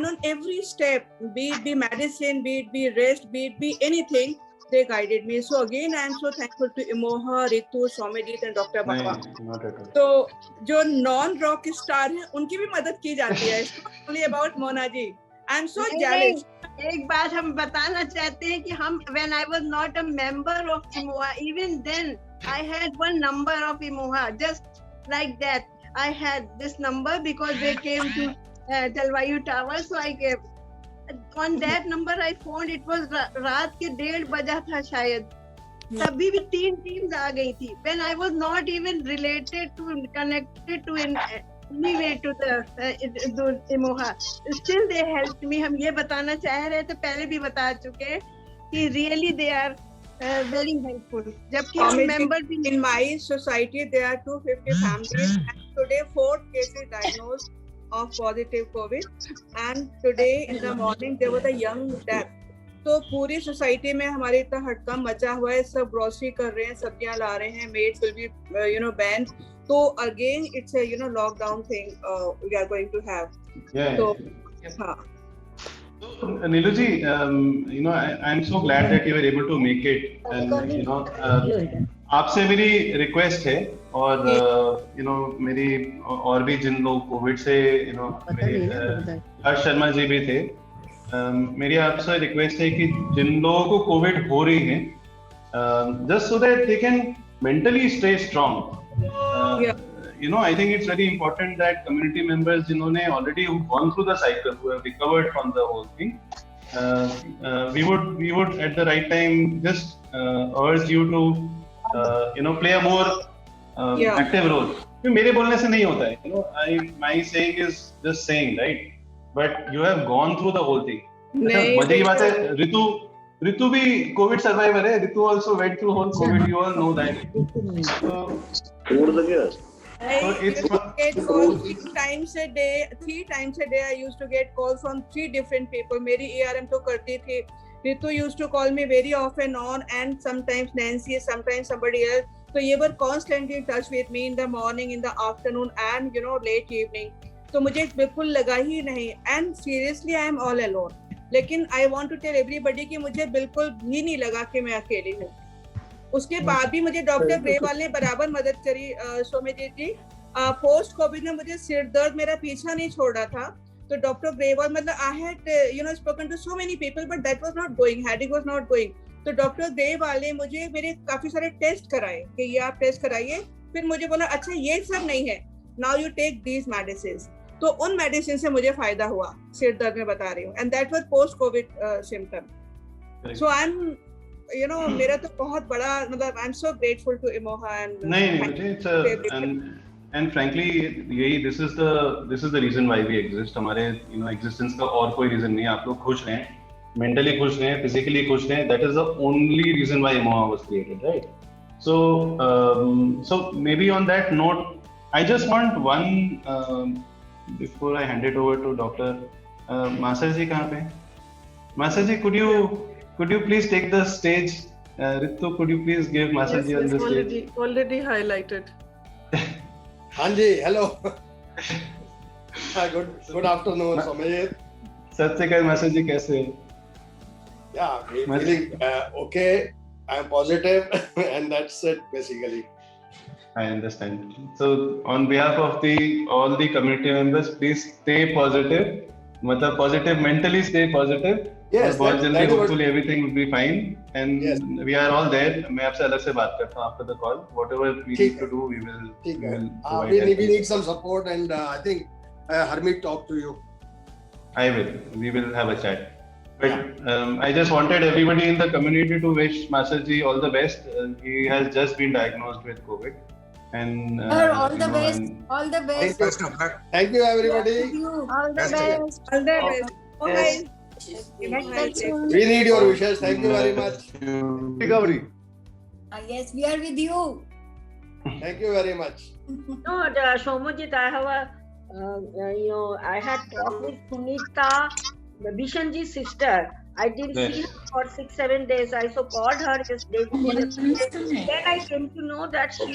and on every step, be it be medicine, be it be rest, be it be anything, they guided me. So again, I am so thankful to Imoha, Ritu, Soumyajit and Dr. Baba. So जो non-rock star हैं, उनकी भी मदद की जाती है. It's not only about Mona ji. I am so jealous. एक बात हम बताना चाहते हैं कि हम when I was not a member of Imoha, even then I had one number of Imoha, just like that. I had this number because they came to Jalvayu Tower, so I gave. On that number I phoned. It was रात के 1:30 बजा था शायद. तभी भी 3 teams आ गई थी. When I was not even related to, connected to in any way to the Imoha, still they helped me. हम ये बताना चाह रहे थे, पहले भी बता चुके कि really they are very helpful. जबकि हम member भी in my society there are 250 families and today 4 cases diagnosed of positive COVID and today in the morning there was a young death. तो पूरी सोसाइटी में हमारे इतना हड़कंप मचा हुआ है, सब ग्रोसरी कर रहे हैं, सब्जियां ला रहे हैं, maids will be banned. So again it's a lockdown thing we are going to have. So Neelu ji, I'm so glad that you were able to make it, and आपसे मेरी रिक्वेस्ट है और मेरी और भी जिन लोग कोविड से मेरे हर्ष शर्मा जी भी थे, मेरी आपसे रिक्वेस्ट है कि जिन लोगों को कोविड हो रही है, just so that they can mentally stay strong. I think it's very important that community members जिन्होंने already gone through the cycle, who have recovered from the whole thing, we would at the right time just urge you to play a more active role. मेरे बोलने से नहीं होता है. My saying is just saying, right? But you have gone through the whole thing. मजे की बात है, रितु भी COVID survivor है. Ritu also went through whole COVID. You all know that. I used to get calls 3 times a day. I used to get calls from 3 different people. मेरी ARM तो करती थी. Ritu used to call me very off and on, and sometimes Nancy, sometimes somebody else. So they were constantly in touch with me in the morning, in the afternoon, and late evening. तो मुझे बिल्कुल लगा ही नहीं. And seriously, I am all alone. लेकिन I want to tell everybody कि मुझे बिल्कुल भी नहीं लगा कि मैं अकेली हूँ. उसके बाद भी मुझे डॉक्टर ग्रेवाल ने बराबर मदद करी. सौम्यजीत जी, पोस्ट कोविड में मुझे सिर दर्द मेरा पीछा नहीं छोड़ रहा था. तो डॉक्टर ग्रेवाल, मतलब I had spoken to so many people, but that was not going. Headache was not going. तो डॉक्टर ग्रेवाल ने मुझे मेरे काफी सारे टेस्ट कराए कि ये आप टेस्ट कराइए. फिर मुझे बोला अच्छा ये सब नहीं है, now you take these medicine. तो उन मेडिसिन से मुझे फायदा हुआ, सिर दर्द में बता रही हूँ. And that was post covid symptom. So I am मेरा तो बहुत बड़ा, मतलब I am so grateful to इमोहा. एंड नहीं, and frankly यही this is the reason why we exist. हमारे existence का और कोई reason नहीं है. आप लोग खुश रहें, mentally खुश रहें, physically खुश रहें. That is the only reason why Imoha was created, right? So maybe on that note, I just want one before I hand it over to Dr. Masa ji. कहाँ पे? Masa ji, could you please take the stage? Ritu, could you please give Masa ji on the stage? Already highlighted. Anji, hello. Good afternoon, Soumyajit. सत श्री अकाल Masa ji, कैसे? Yeah, feeling okay. I am positive, and that's it basically. I understand. So on behalf of all the community members, please stay positive. मतलब positive, mentally stay positive. Yes, बहुत जल्दी hopefully everything will be fine, and yes, we are all there. मैं आपसे अलग से बात करता हूँ after the call. Whatever we need to do, we will provide. We need some support, and I think Harmeet talk to you. I will. We will have a chat. But I just wanted everybody in the community to wish Masa ji all the best. He has just been diagnosed with COVID. And all the best. All the best. Thank you, everybody. All the best. All the best. Okay. We need your wishes. Thank you very much. Recovery. Yes, we are with you. Thank you very much. No, Soumyajit, I have I had talked with Sunita, Bishanji's sister. I didn't see her for 6-7 days. I called her this day. Then I came to know that she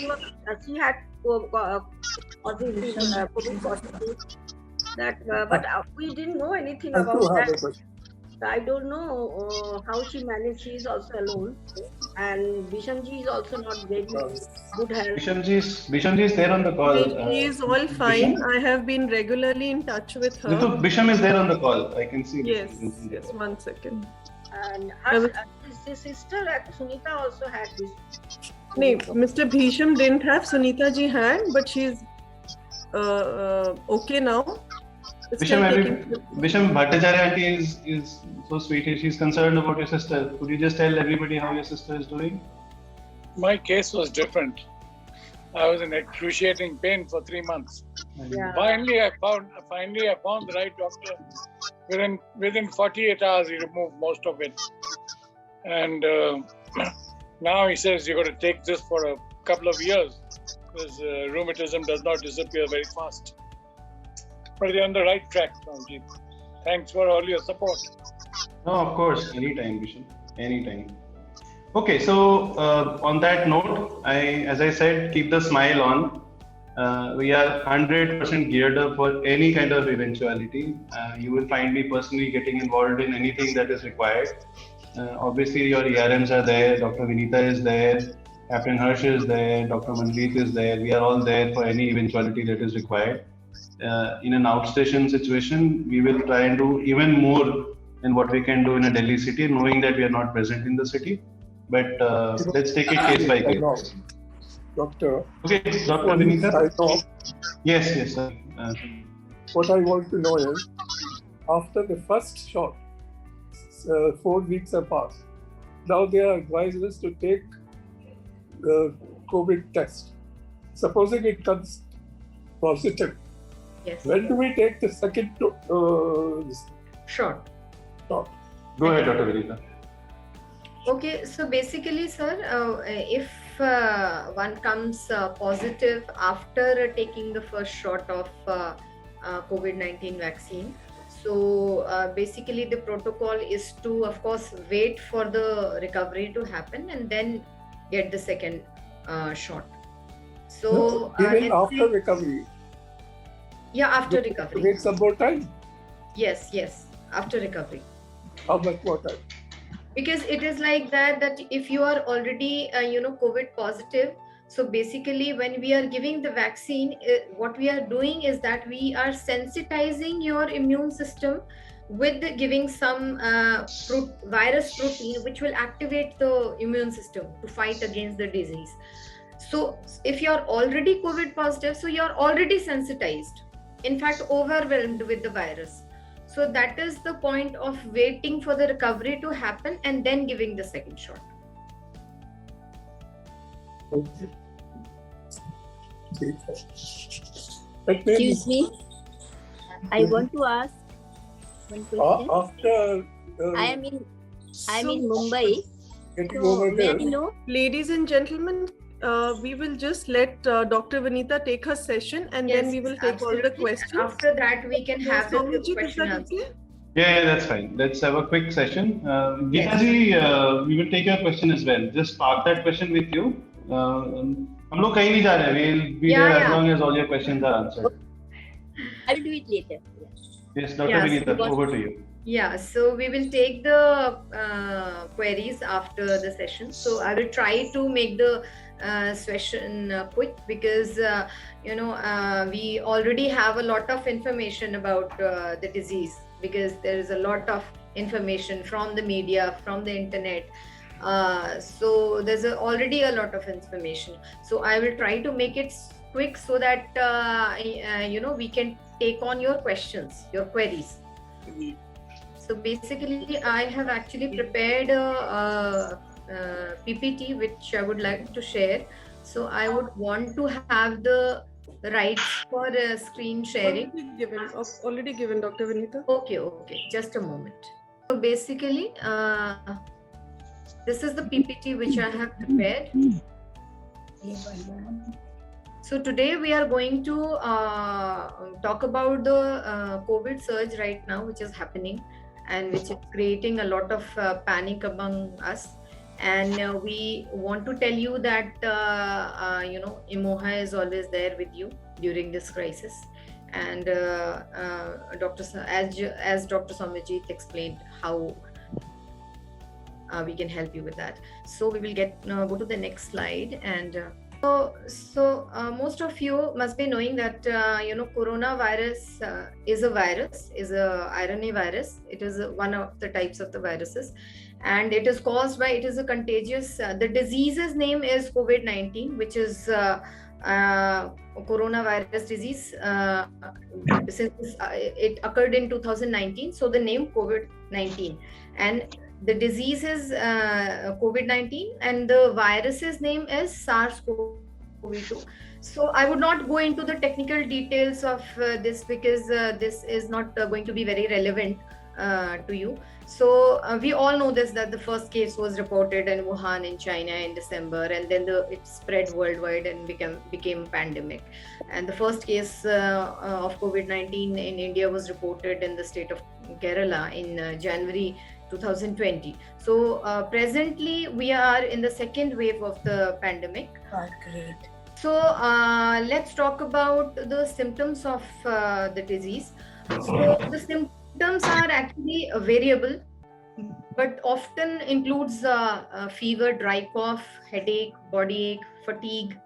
had COVID positive. that, but we didn't know anything I about do have a that. question. I don't know how she managed. She is also alone, and Bishamji is also not very good health. Bishamji is there on the call. She is all fine. I have been regularly in touch with her. Ritu, Bisham is there on the call. I can see. Yes, Bisham is yes. there. 1 second. And his sister Sunita also had this. No, Mr. Bhisham didn't have. Sunita ji had, but she's okay now. Bisham Bhattacharya aunty is so sweet. She's concerned about your sister. Could you just tell everybody how your sister is doing? My case was different. I was in excruciating pain for 3 months. Yeah. Finally, I found the right doctor. Within 48 hours, he removed most of it. And now he says you're going to take this for a couple of years because rheumatism does not disappear very fast. But you're on the right track, Ramji. Thanks for all your support. No, of course. Anytime, Bisham. Anytime. Okay, so on that note, as I said, keep the smile on. We are 100% geared up for any kind of eventuality. You will find me personally getting involved in anything that is required. Obviously, your ERMs are there. Dr. Vinita is there. Captain Harsh is there. Dr. Manjeet is there. We are all there for any eventuality that is required. In an outstation situation, we will try and do even more than what we can do in a Delhi city, knowing that we are not present in the city. But let's take it case by case. Doctor. Okay, Dr. Vinita. I know. Yes, sir. What I want to know is, after the first shot, 4 weeks have passed. Now they are advised us to take the COVID test. Supposing it comes positive, Yes. when do we take the second Sure. shot? Go ahead, Dr. Vinita. Okay, so basically, sir, if one comes positive after taking the first shot of COVID-19 vaccine, so basically the protocol is to, of course, wait for the recovery to happen and then get the second shot. So Even after recovery, yeah, after recovery. wait some more time. Yes, after recovery. How much more time? Because it is like that if you are already COVID positive, so basically when we are giving the vaccine, what we are doing is that we are sensitizing your immune system with giving some virus protein which will activate the immune system to fight against the disease. So if you are already COVID positive, so you are already sensitized, in fact overwhelmed with the virus. So that is the point of waiting for the recovery to happen and then giving the second shot. Excuse me. I want to ask one question. After I am in Mumbai. getting So over may there, I know? Ladies and gentlemen, we will just let Dr. Vinita take her session and Yes, then we will take all the absolutely. questions. After that, we can have the Swamiji, is question that answer. okay? Yeah, that's fine. Let's have a quick session. Geeta Yes. ji, we will take your question as well. Just park that question with you. हम लोग कहीं नहीं जा रहे. We'll be there as long as all your questions are answered. I will do it later. Yes, Dr. Yes, Vinita, because- over to you. Yeah, so we will take the queries after the session. So I will try to make the session quick because we already have a lot of information about the disease, because there is a lot of information from the media, from the internet. So there's already a lot of information. So I will try to make it quick so that we can take on your questions, your queries. So basically, I have actually prepared a PPT which I would like to share. So I would want to have the rights for screen sharing. Already given, Dr. Vinita. Okay, just a moment. So basically, this is the PPT which I have prepared. So today we are going to talk about the COVID surge right now, which is happening and which is creating a lot of panic among us. And we want to tell you that, IMOHA is always there with you during this crisis. and as Dr. Somajit explained how we can help you with that. So we will go to the next slide. And so most of you must be knowing that coronavirus is a RNA virus. It is one of the types of the viruses, and it is caused by, it is a contagious, the disease's name is COVID-19, which is coronavirus disease, since it occurred in 2019, so the name COVID-19, and the disease is COVID-19, and the virus's name is SARS-CoV-2. So I would not go into the technical details of this, because this is not going to be very relevant to you. So we all know this, that the first case was reported in Wuhan in China in December, and then it spread worldwide and became pandemic. And the first case of COVID-19 in India was reported in the state of Kerala in January 2020. So presently we are in the second wave of the pandemic. Oh, great. So let's talk about the symptoms of the disease. So the symptoms are actually variable, but often includes fever, dry cough, headache, body ache, fatigue,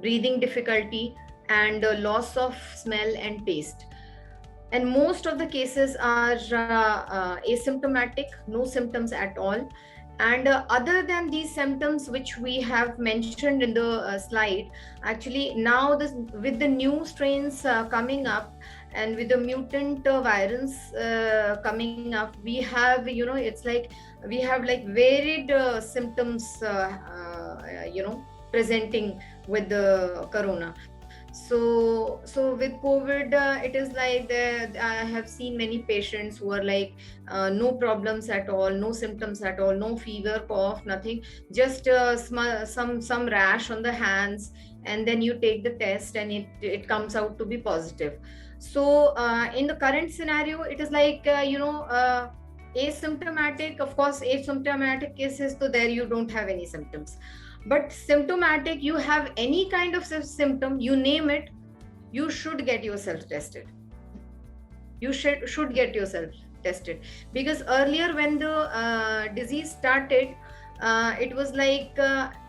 breathing difficulty, and loss of smell and taste. And most of the cases are asymptomatic, no symptoms at all. And other than these symptoms which we have mentioned in the slide, actually now with the new strains coming up, and with the mutant variants coming up, we have, it's like we have like varied symptoms presenting with the corona. So with COVID, it is like I have seen many patients who are like no problems at all, no symptoms at all, no fever, cough, nothing, just some rash on the hands, and then you take the test and it comes out to be positive. So in the current scenario, it is like asymptomatic. Of course, asymptomatic cases, so there you don't have any symptoms. But symptomatic, you have any kind of symptom, you name it, you should get yourself tested. You should get yourself tested, because earlier when the disease started, it was like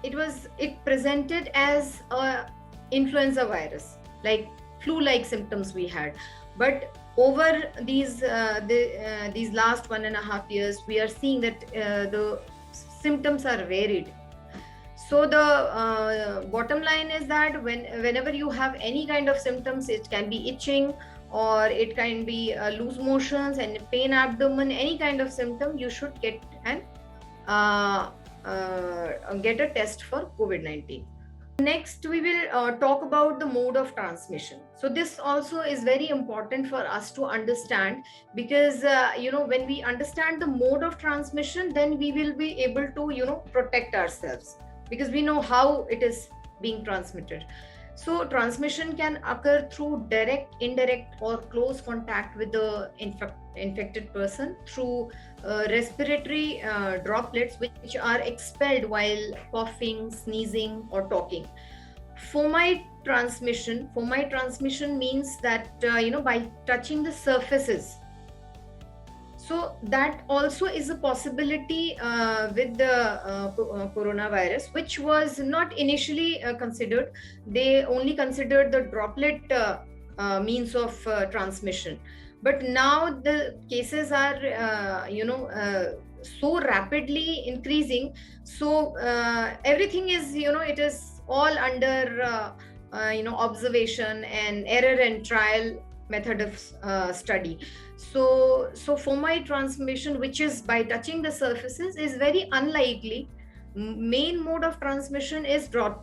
it presented as a influenza virus, like flu-like symptoms we had. But over these last 1.5 years, we are seeing that the symptoms are varied. So the bottom line is that whenever you have any kind of symptoms, it can be itching, or it can be loose motions and pain abdomen, any kind of symptom, you should get a test for COVID-19. Next, we will talk about the mode of transmission. So this also is very important for us to understand, because when we understand the mode of transmission, then we will be able to protect ourselves, because we know how it is being transmitted. So transmission can occur through direct, indirect, or close contact with the infected person, through respiratory droplets which are expelled while coughing, sneezing, or talking. Fomite transmission means that by touching the surfaces. So that also is a possibility with the coronavirus, which was not initially considered. They only considered the droplet means of transmission. But now the cases are, so rapidly increasing. So everything is, it is all under, observation and error and trial method of study. So fomite transmission, which is by touching the surfaces, is very unlikely. Main mode of transmission is through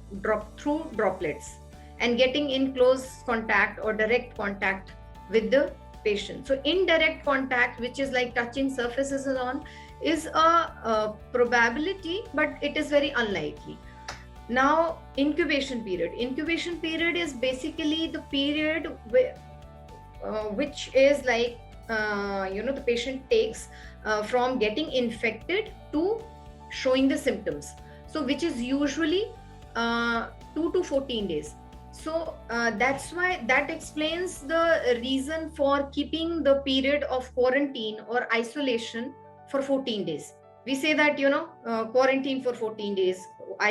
droplets and getting in close contact or direct contact with the patient. So indirect contact, which is like touching surfaces and on, is a probability, but it is very unlikely. Now, incubation period. Incubation period is basically the period which is like the patient takes from getting infected to showing the symptoms. So which is usually 2 to 14 days. So that's why that explains the reason for keeping the period of quarantine or isolation for 14 days. We say that, quarantine for 14 days,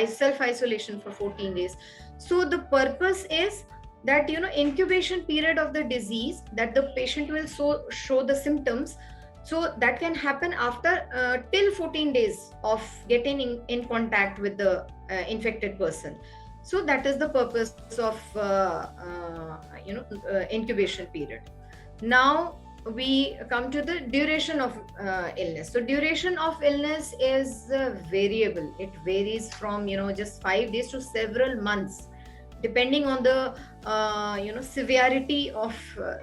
self-isolation for 14 days. So the purpose is that, incubation period of the disease, that the patient will show the symptoms. So that can happen after till 14 days of getting in contact with the infected person. So that is the purpose of incubation period. Now we come to the duration of illness. So duration of illness is variable. It varies from just 5 days to several months, depending on the severity of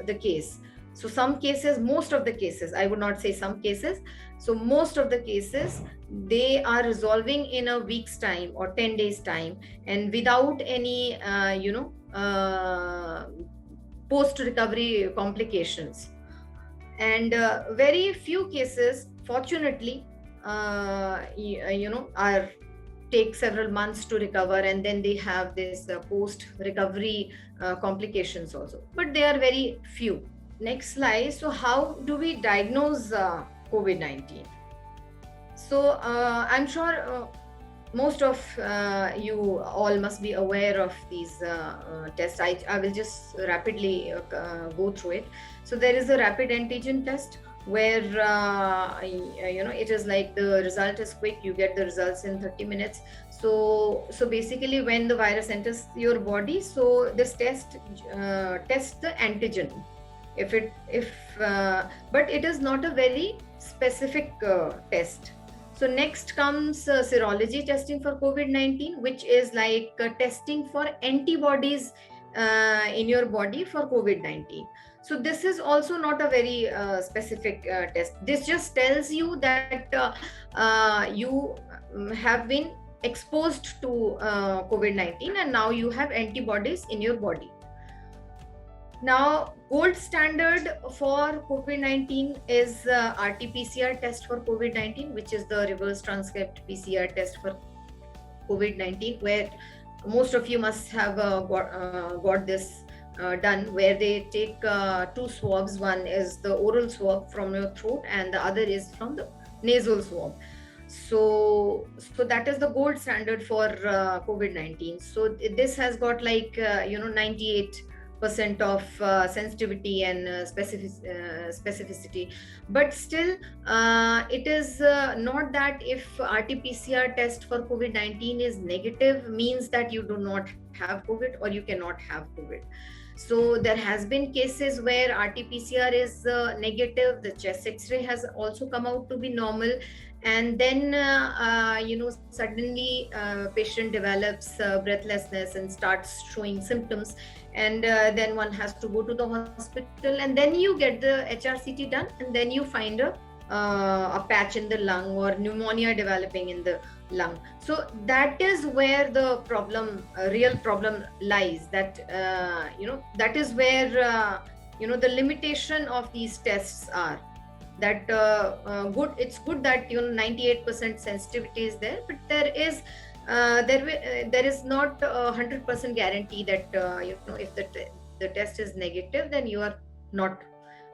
the case. So some cases, most of the cases, I would not say some cases, so most of the cases, they are resolving in a week's time or 10 days time, and without any post-recovery complications. And very few cases, fortunately, take several months to recover, and then they have this post-recovery complications also, but they are very few. Next slide. So how do we diagnose COVID-19? So I'm sure most of you all must be aware of these tests. I will just rapidly go through it. So there is a rapid antigen test where it is like the result is quick. You get the results in 30 minutes. So basically when the virus enters your body, so this test tests the antigen. But it is not a very specific test. So next comes serology testing for COVID-19, which is like testing for antibodies in your body for COVID-19. So this is also not a very specific test. This just tells you that you have been exposed to COVID-19 and now you have antibodies in your body. Now, gold standard for COVID-19 is RT-PCR test for COVID-19, which is the reverse transcript PCR test for COVID-19, where most of you must have got this done, where they take 2 swabs. One is the oral swab from your throat and the other is from the nasal swab. So that is the gold standard for COVID-19. So this has got like 98% of sensitivity and specificity, but still it is not that if RT-PCR test for COVID-19 is negative means that you do not have COVID or you cannot have COVID. So there has been cases where RT-PCR is negative, the chest X-ray has also come out to be normal, and then suddenly patient develops breathlessness and starts showing symptoms, and then one has to go to the hospital, and then you get the HRCT done, and then you find a patch in the lung or pneumonia developing in the lung. So that is where the real problem lies. That that is where the limitation of these tests are. That it's good that 98% sensitivity is there, but there is not 100% guarantee that if the test is negative, then you are not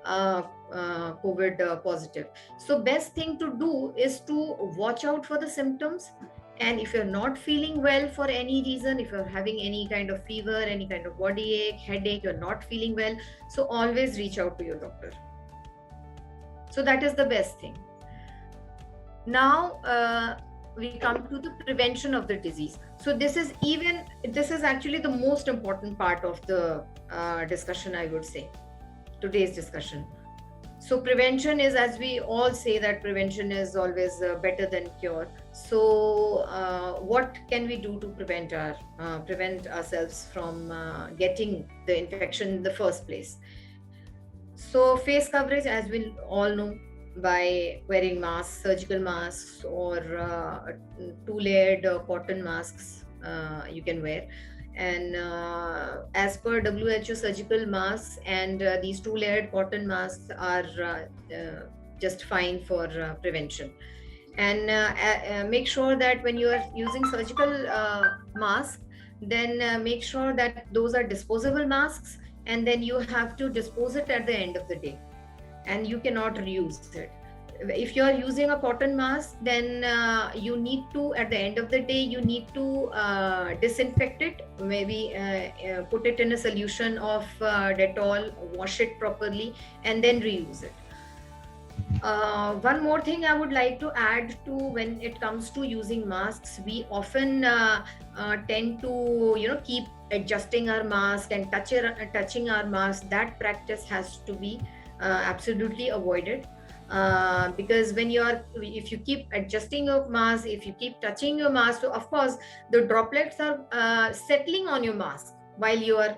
COVID positive. So best thing to do is to watch out for the symptoms, and if you're not feeling well for any reason, if you're having any kind of fever, any kind of body ache, headache, you're not feeling well, so always reach out to your doctor. So that is the best thing. Now we come to the prevention of the disease. So this is actually the most important part of the discussion, I would say, today's discussion. So prevention is, as we all say, that prevention is always better than cure. So what can we do to prevent ourselves from getting the infection in the first place? So face coverage, as we all know, by wearing masks, surgical masks, or 2-layered cotton masks you can wear. And as per WHO, surgical masks and these 2-layered cotton masks are just fine for prevention. And make sure that when you are using surgical mask, then make sure that those are disposable masks, and then you have to dispose it at the end of the day, and you cannot reuse it. If you are using a cotton mask, then you need to, at the end of the day, you need to disinfect it, maybe put it in a solution of Dettol, wash it properly, and then reuse it. One more thing I would like to add to, when it comes to using masks, we often tend to, keep adjusting our mask and touching our mask. That practice has to be absolutely avoided. Because if you keep adjusting your mask, if you keep touching your mask, so of course the droplets are settling on your mask while you are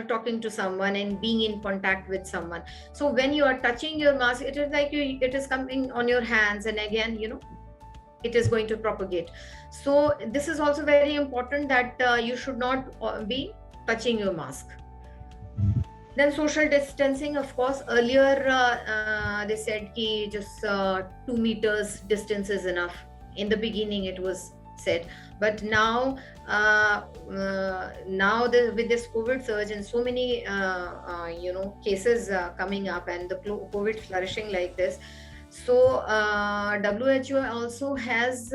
talking to someone and being in contact with someone. So when you are touching your mask, it is like it is coming on your hands, and again it is going to propagate. So this is also very important, that you should not be touching your mask. Then social distancing, of course, earlier they said ki just 2 meters distance is enough. In the beginning it was said, but now with this COVID surge and so many cases coming up, and the COVID flourishing like this, so WHO also has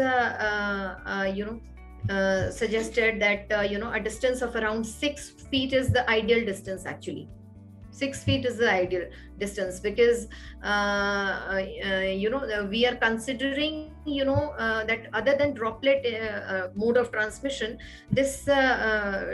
suggested that a distance of around 6 feet is the ideal distance. Actually 6 feet is the ideal distance, because we are considering that other than droplet mode of transmission, this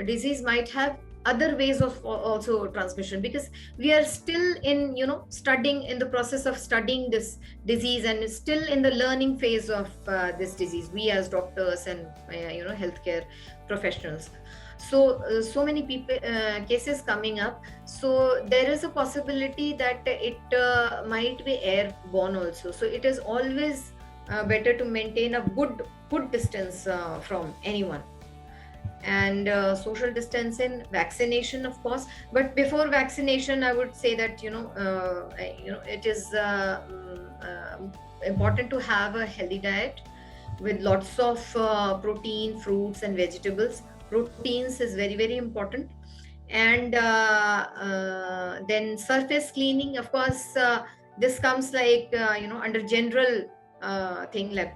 disease might have other ways of also transmission, because we are still in the process of studying this disease, and still in the learning phase of this disease, we as doctors and healthcare professionals. So many cases coming up, so there is a possibility that it might be airborne also. So it is always better to maintain a good distance from anyone. And social distancing, vaccination, of course, but before vaccination I would say that it is important to have a healthy diet with lots of protein, fruits and vegetables. Proteins is very, very important. And then surface cleaning, of course, this comes like under general thing, like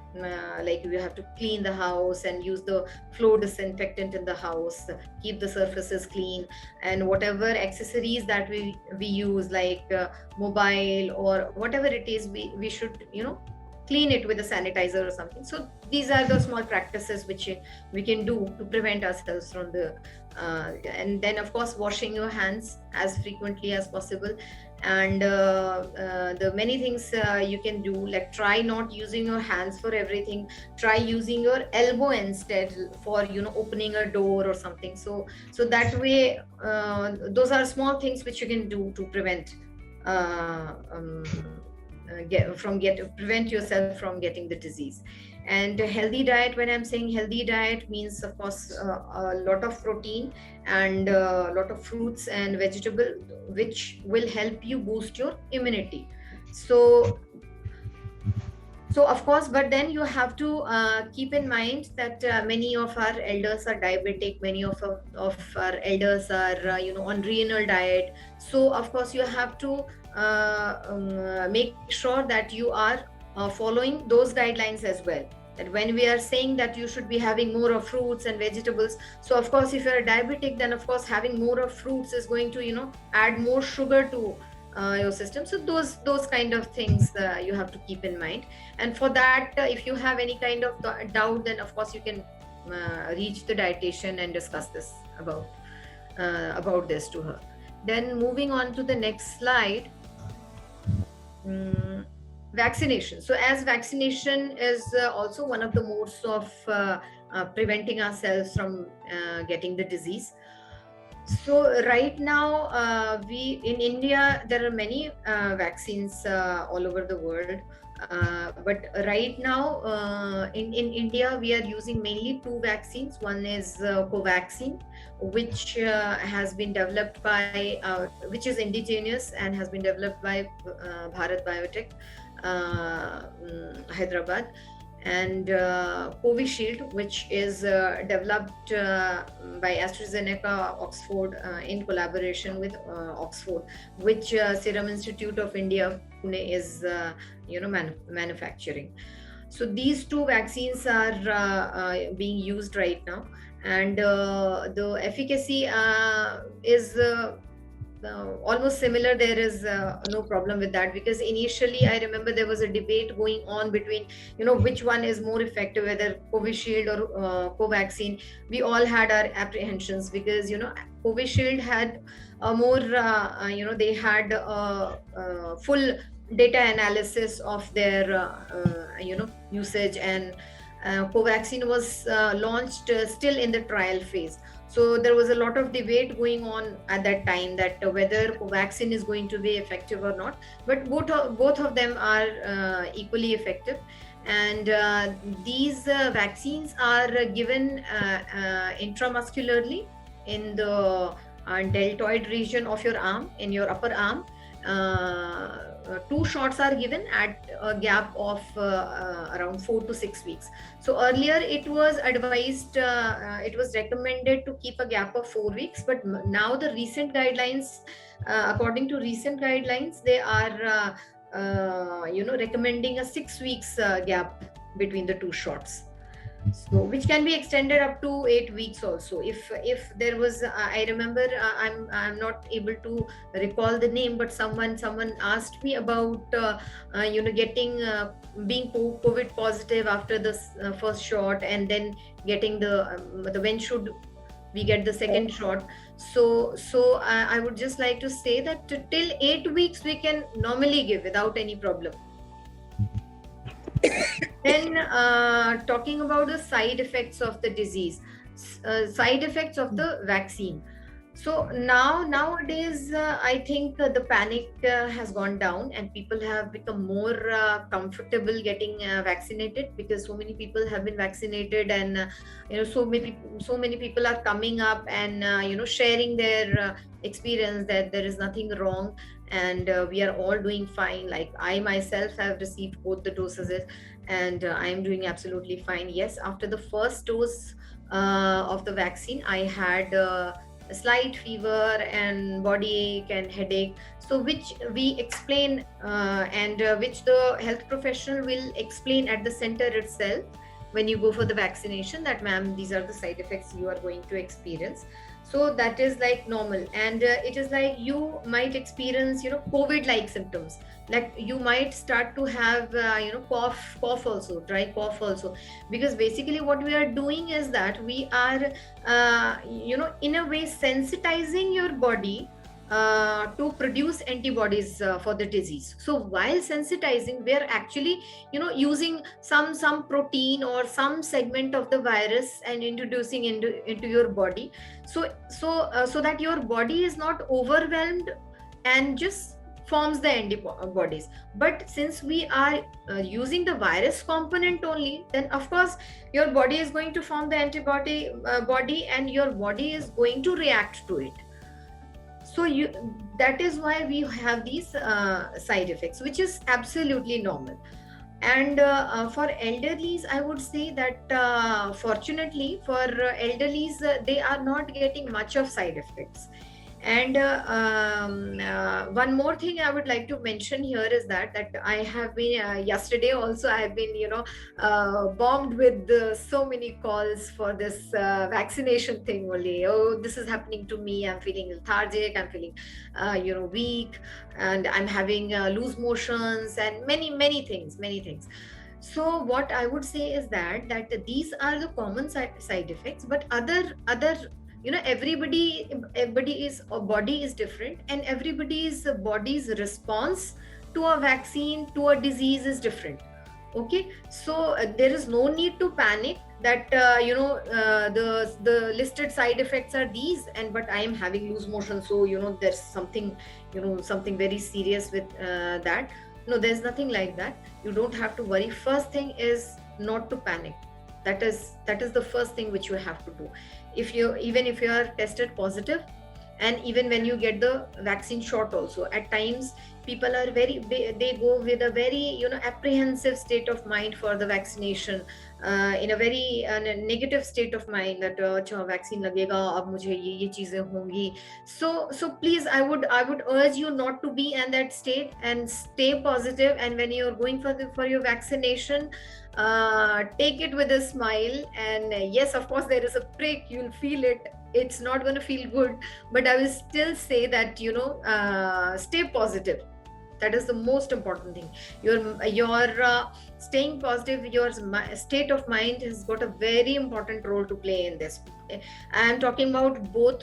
you have to clean the house and use the floor disinfectant in the house, keep the surfaces clean, and whatever accessories that we use, like mobile or whatever it is, we should clean it with a sanitizer or something. So these are the small practices which we can do to prevent ourselves from the and then of course washing your hands as frequently as possible. And the many things you can do, like try not using your hands for everything, try using your elbow instead for opening a door or something. So that way those are small things which you can do to prevent prevent yourself from getting the disease. And a healthy diet, when I'm saying healthy diet, means of course a lot of protein and a lot of fruits and vegetable, which will help you boost your immunity. So of course, but then you have to keep in mind that many of our elders are diabetic, many of our elders are on renal diet. So of course you have to make sure that you are following those guidelines as well, that when we are saying that you should be having more of fruits and vegetables, so of course if you're a diabetic, then of course having more of fruits is going to add more sugar to your system. So those kind of things you have to keep in mind. And for that, if you have any kind of doubt, then of course you can reach the dietitian and discuss this about this to her. Then moving on to the next slide, vaccination. So as vaccination is also one of the modes of preventing ourselves from getting the disease. So right now in India there are many vaccines all over the world, but right now in India we are using mainly 2 vaccines. One is Covaxin, which has been developed by which is indigenous and has been developed by Bharat Biotech, Hyderabad. and Covishield, which is developed by AstraZeneca Oxford in collaboration with Oxford, which Serum Institute of India Pune is manufacturing. So these two vaccines are being used right now, and the efficacy is almost similar. There is no problem with that, because initially I remember there was a debate going on between which one is more effective, whether Covishield or Covaxin. We all had our apprehensions, because Covishield had a more they had a full data analysis of their usage, and Covaxin was launched still in the trial phase. So there was a lot of debate going on at that time that whether Covaxin is going to be effective or not. But both of them are equally effective, and these vaccines are given intramuscularly in the deltoid region of your arm, in your upper arm. 2 shots are given at a gap of around 4 to 6 weeks. So earlier it was advised, it was recommended to keep a gap of 4 weeks, but now the recent guidelines, according to recent guidelines, they are recommending a 6 weeks gap between the 2 shots. So which can be extended up to 8 weeks also, if there was I remember, I'm not able to recall the name, but someone asked me about getting being COVID positive after the first shot, and then getting the when should we get the second shot. So I would just like to say that till 8 weeks we can normally give without any problem. Then talking about the side effects of the disease, side effects of the vaccine. So nowadays, I think the panic has gone down, and people have become more comfortable getting vaccinated, because so many people have been vaccinated, and so many people are coming up and sharing their experience that there is nothing wrong, and we are all doing fine. Like I myself have received both the doses, and I am doing absolutely fine. Yes, after the first dose of the vaccine, I had a slight fever and body ache and headache, so which we explain and which the health professional will explain at the center itself when you go for the vaccination, that ma'am, these are the side effects you are going to experience. So that is like normal, and it is like you might experience COVID like symptoms, like you might start to have cough also, dry cough also, because basically what we are doing is that we are in a way sensitizing your body to produce antibodies for the disease. So while sensitizing, we are actually using some protein or some segment of the virus and introducing into your body, so that your body is not overwhelmed and just forms the antibodies. But since we are using the virus component only, then of course your body is going to form the antibody body, and your body is going to react to it. So that is why we have these side effects, which is absolutely normal. And for elderlies, I would say that fortunately for elderlies, they are not getting much of side effects. And one more thing I would like to mention here is that I have been yesterday also I have been bombed with so many calls for this vaccination thing only. Oh, this is happening to me, I'm feeling lethargic, I'm feeling weak, and I'm having loose motions, and many things. So what I would say is that these are the common side effects, but other everybody's body is different, and everybody's body's response to a vaccine, to a disease is different. Okay, so there is no need to panic that the listed side effects are these, but I am having loose motion, so there's something very serious with that. No, there's nothing like that. You don't have to worry. First thing is not to panic. That is the first thing which you have to do. Even if you are tested positive, And even when you get the vaccine shot also, at times people are they go with a very apprehensive state of mind for the vaccination, in a very negative state of mind that अच्छा vaccine लगेगा अब मुझे ये चीजें होंगी. So please, I would urge you not to be in that state and stay positive. And when you're going for your vaccination, take it with a smile. And yes, of course there is a prick, you'll feel it, it's not going to feel good, but I will still say that stay positive. That is the most important thing. Your staying positive, your state of mind has got a very important role to play in this. I am talking about both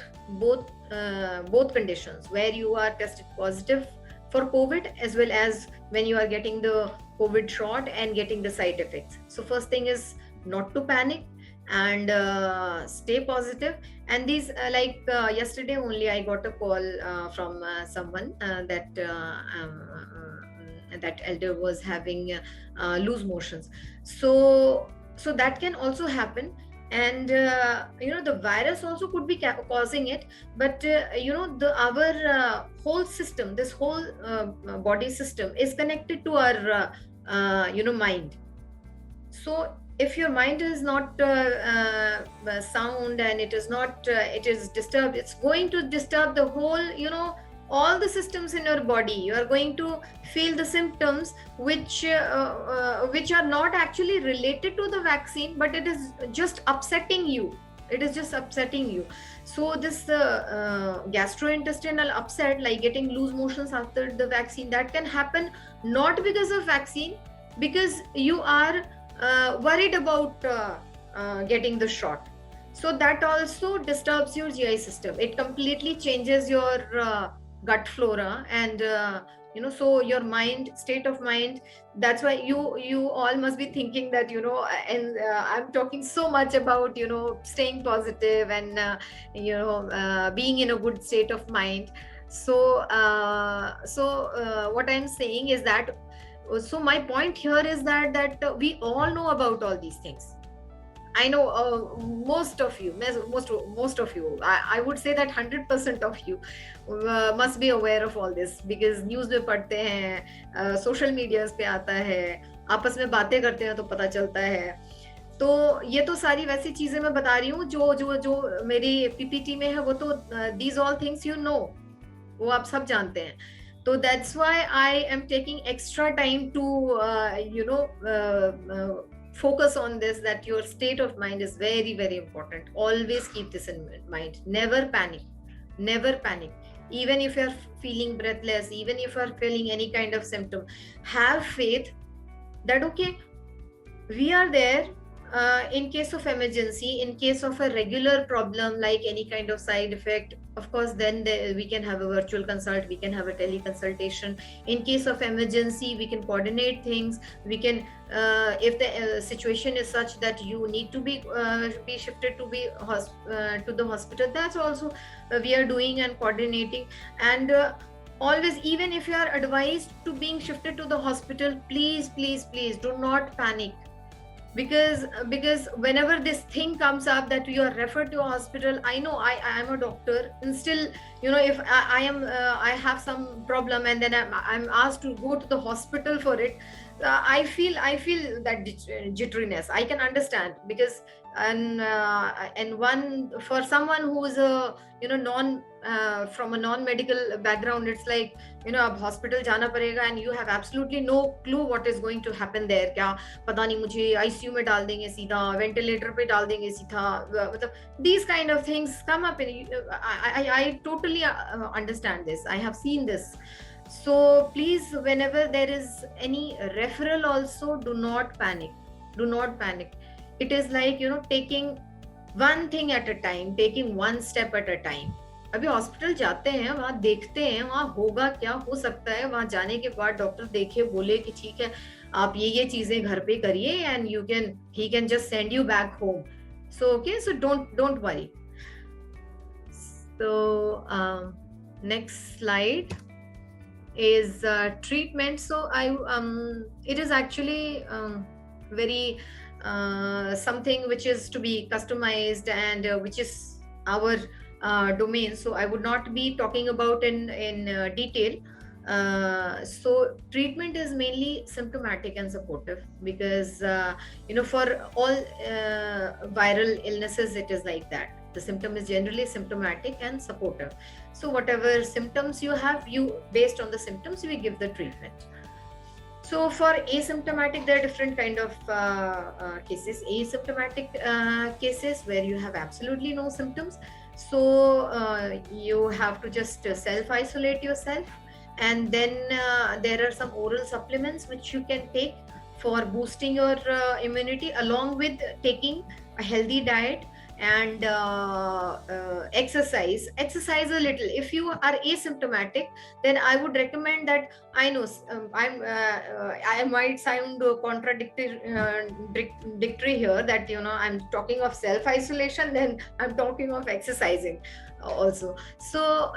conditions, where you are tested positive for COVID, as well as when you are getting the COVID shot and getting the side effects. So first thing is not to panic and stay positive. And these yesterday only I got a call from someone that elder was having loose motions. So that can also happen. And the virus also could be causing it, but our whole system, this whole body system is connected to our mind. So if your mind is not sound and it is disturbed, it's going to disturb the whole, all the systems in your body. You are going to feel the symptoms which are not actually related to the vaccine, but it is just upsetting you. So this gastrointestinal upset, like getting loose motions after the vaccine, that can happen not because of vaccine, because you are worried about getting the shot. So that also disturbs your GI system. It completely changes your gut flora, and so your state of mind. That's why you all must be thinking that and I'm talking so much about staying positive and being in a good state of mind. So what I'm saying is that, so my point here is that we all know about all these things. I know most of you, I would say that 100% of you must be aware of all this, because news में पढ़ते हैं, social medias पे आता है, आपस में बातें करते हैं तो पता चलता है. तो ये तो सारी वैसी चीजें मैं बता रही हूँ जो मेरी PPT में है, वो तो these all things वो आप सब जानते हैं. So that's why I am taking extra time to focus on this, that your state of mind is very, very important. Always keep this in mind. Never panic. Even if you're feeling breathless, even if you're feeling any kind of symptom, have faith that okay, we are there in case of emergency, in case of a regular problem like any kind of side effect. Of course, then we can have a virtual consult, we can have a teleconsultation. In case of emergency, we can coordinate things. We can, if the situation is such that you need to be shifted to the hospital, that's also we are doing and coordinating. And always, even if you are advised to being shifted to the hospital, please do not panic. Because whenever this thing comes up that you are referred to a hospital, I know I am a doctor, and still if I have some problem and then I'm asked to go to the hospital for it, I feel that jitteriness. I can understand, because for someone who is a from a non-medical background, it's like अब hospital जाना पड़ेगा and you have absolutely no clue what is going to happen there. क्या पता नहीं, मुझे ICU में डाल देंगे सीधा, ventilator पे डाल देंगे सीधा, मतलब these kind of things come up I totally understand this. I have seen this. So please, whenever there is any referral also, do not panic. It is like taking one thing at a time, taking one step at a time. अभी hospital जाते हैं, वहाँ देखते हैं वहाँ होगा क्या, हो सकता है वहाँ जाने के बाद डॉक्टर देखे बोले कि ठीक है आप ये चीजें घर पे करिए and he can just send you back home. So okay, so don't worry. So next slide is treatment. So it is actually very something which is to be customized, and which is our domain, so I would not be talking about in detail. So treatment is mainly symptomatic and supportive, because for all viral illnesses it is like that. The symptom is generally symptomatic and supportive. So whatever symptoms you have, based on the symptoms we give the treatment. So for asymptomatic, there are different kind of cases. Asymptomatic cases where you have absolutely no symptoms. So you have to just self-isolate yourself, and then there are some oral supplements which you can take for boosting your immunity, along with taking a healthy diet and exercise a little. If you are asymptomatic, then I would recommend that, I know I might sound contradictory here, that I'm talking of self-isolation, then I'm talking of exercising also. So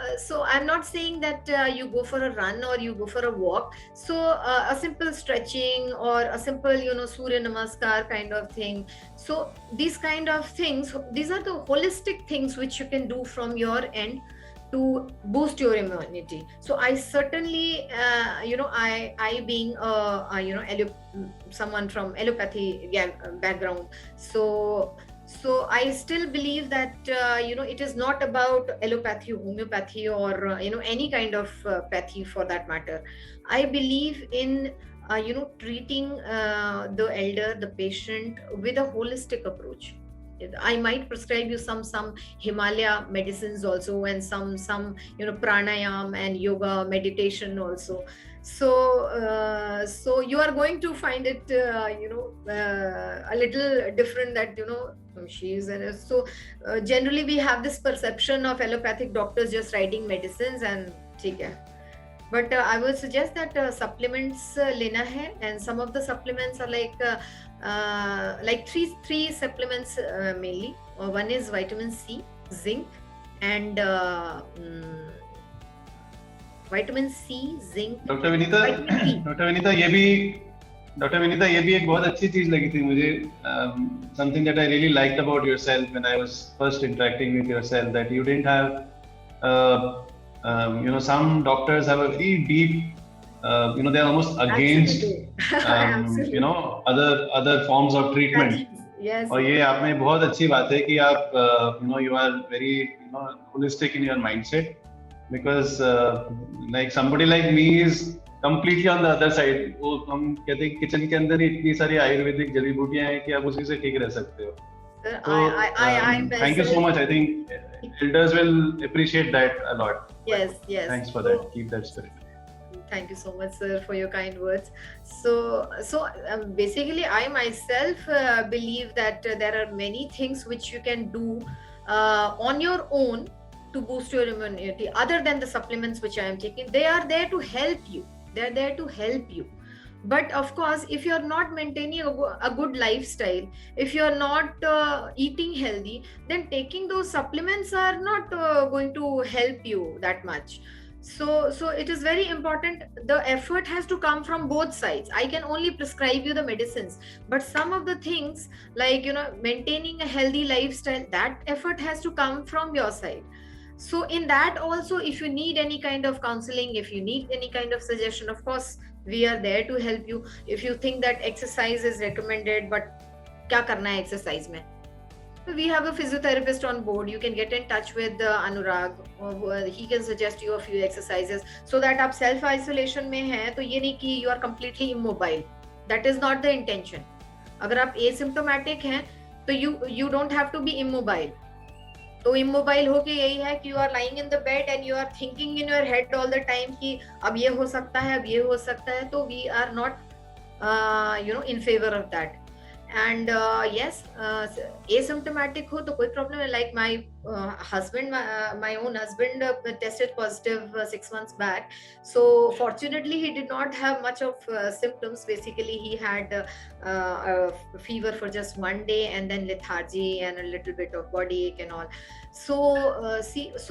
I'm not saying that you go for a run or you go for a walk. So a simple stretching or a simple Surya Namaskar kind of thing. So these kind of things, these are the holistic things which you can do from your end to boost your immunity. So I certainly I being someone from allopathy background, so I still believe that it is not about allopathy, homeopathy, or any kind of pathy for that matter. I believe in treating the elder, the patient, with a holistic approach. I might prescribe you some Himalaya medicines also, and some pranayam and yoga meditation also. So you are going to find it a little different, that she's so generally we have this perception of allopathic doctors just writing medicines and theek hai. But I would suggest that supplements lena hai, and some of the supplements are like three supplements mainly. One is vitamin C, zinc, and vitamin C, zinc. Doctor Vinita ये भी एक बहुत अच्छी चीज लगी थी मुझे. Something that I really liked about yourself when I was first interacting with yourself, that you didn't have some doctors have a very deep they're almost against other forms of treatment. Yes. और ये आप में बहुत अच्छी बात है कि आप you are very holistic in your mindset, because like somebody like me is completely on the other side. वो हम कहते हैं किचन के अंदर ही इतनी सारी आयुर्वेदिक जड़ी बूटियां हैं कि आप उसी से ठीक रह सकते हो. So thank you so much. I think elders will appreciate that a lot. Yes. Thanks for that. Keep that spirit. Thank you so much, sir, for your kind words. So basically, I myself believe that there are many things which you can do on your own to boost your immunity, other than the supplements which I am taking. They are there to help you. They are there to help you. But of course, if you are not maintaining a good lifestyle, if you are not eating healthy, then taking those supplements are not going to help you that much. So it is very important. The effort has to come from both sides. I can only prescribe you the medicines, but some of the things like maintaining a healthy lifestyle, that effort has to come from your side. So in that also, if you need any kind of counseling, if you need any kind of suggestion, of course we are there to help you. If you think that exercise is recommended, but kya karna hai exercise mein, we have a physiotherapist on board. You can get in touch with Anurag. He can suggest you a few exercises, so that आप self isolation में हैं तो ये नहीं कि you are completely immobile. That is not the intention. अगर आप asymptomatic हैं तो you don't have to be immobile. तो immobile होके यही है कि you are lying in the bed and you are thinking in your head all the time कि अब ये हो सकता है, अब ये हो सकता है. तो we are not in favor of that. And yes, asymptomatic ho to koi problem hai. Like my husband, my own husband tested positive 6 months back. So fortunately he did not have much of symptoms. Basically he had a fever for just 1 day, and then lethargy and a little bit of body ache and all. So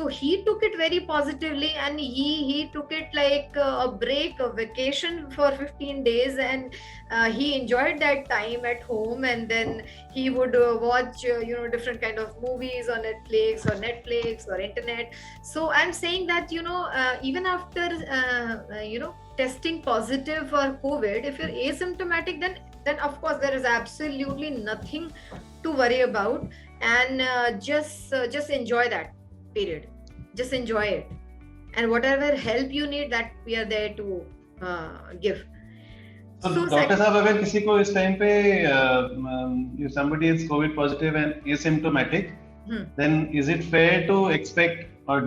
he took it very positively, and he took it like a break, a vacation for 15 days, and he enjoyed that time at home. And then he would watch different kind of movies on Netflix, Netflix or internet. So I'm saying that, even after, testing positive for COVID, if you're asymptomatic, then of course there is absolutely nothing to worry about, and just enjoy that period. Just enjoy it, and whatever help you need, that we are there to give. So doctor साहब, अगर किसी को इस time पे somebody is COVID positive and asymptomatic, then is it fair to expect or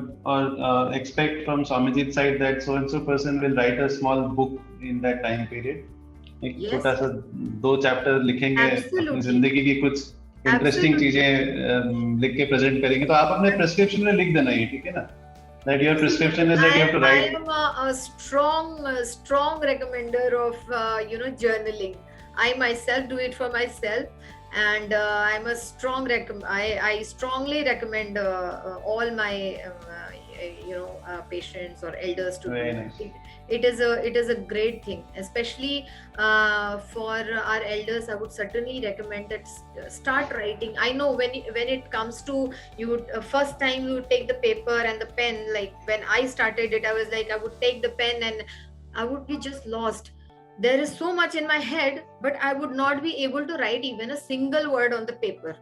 expect from Swamijit's side that so and so person will write a small book in that time period? एक छोटा सा 2 chapter लिखेंगे, अपनी जिंदगी की कुछ interesting चीजें लिख के प्रेजेंट करेंगे, तो आप अपने प्रेस्क्रिप्शन में लिख देना ये, ठीक है ना? That your prescription is that you have to write. I am a strong recommender of journaling. I myself do it for myself, and I'm a strong I strongly recommend all my patients or elders to do it. It is a great thing, especially for our elders. I would certainly recommend that start writing. I know when it comes to you, first time you take the paper and the pen, like when I started it, I was like, I would take the pen and I would be just lost. There is so much in my head, but I would not be able to write even a single word on the paper.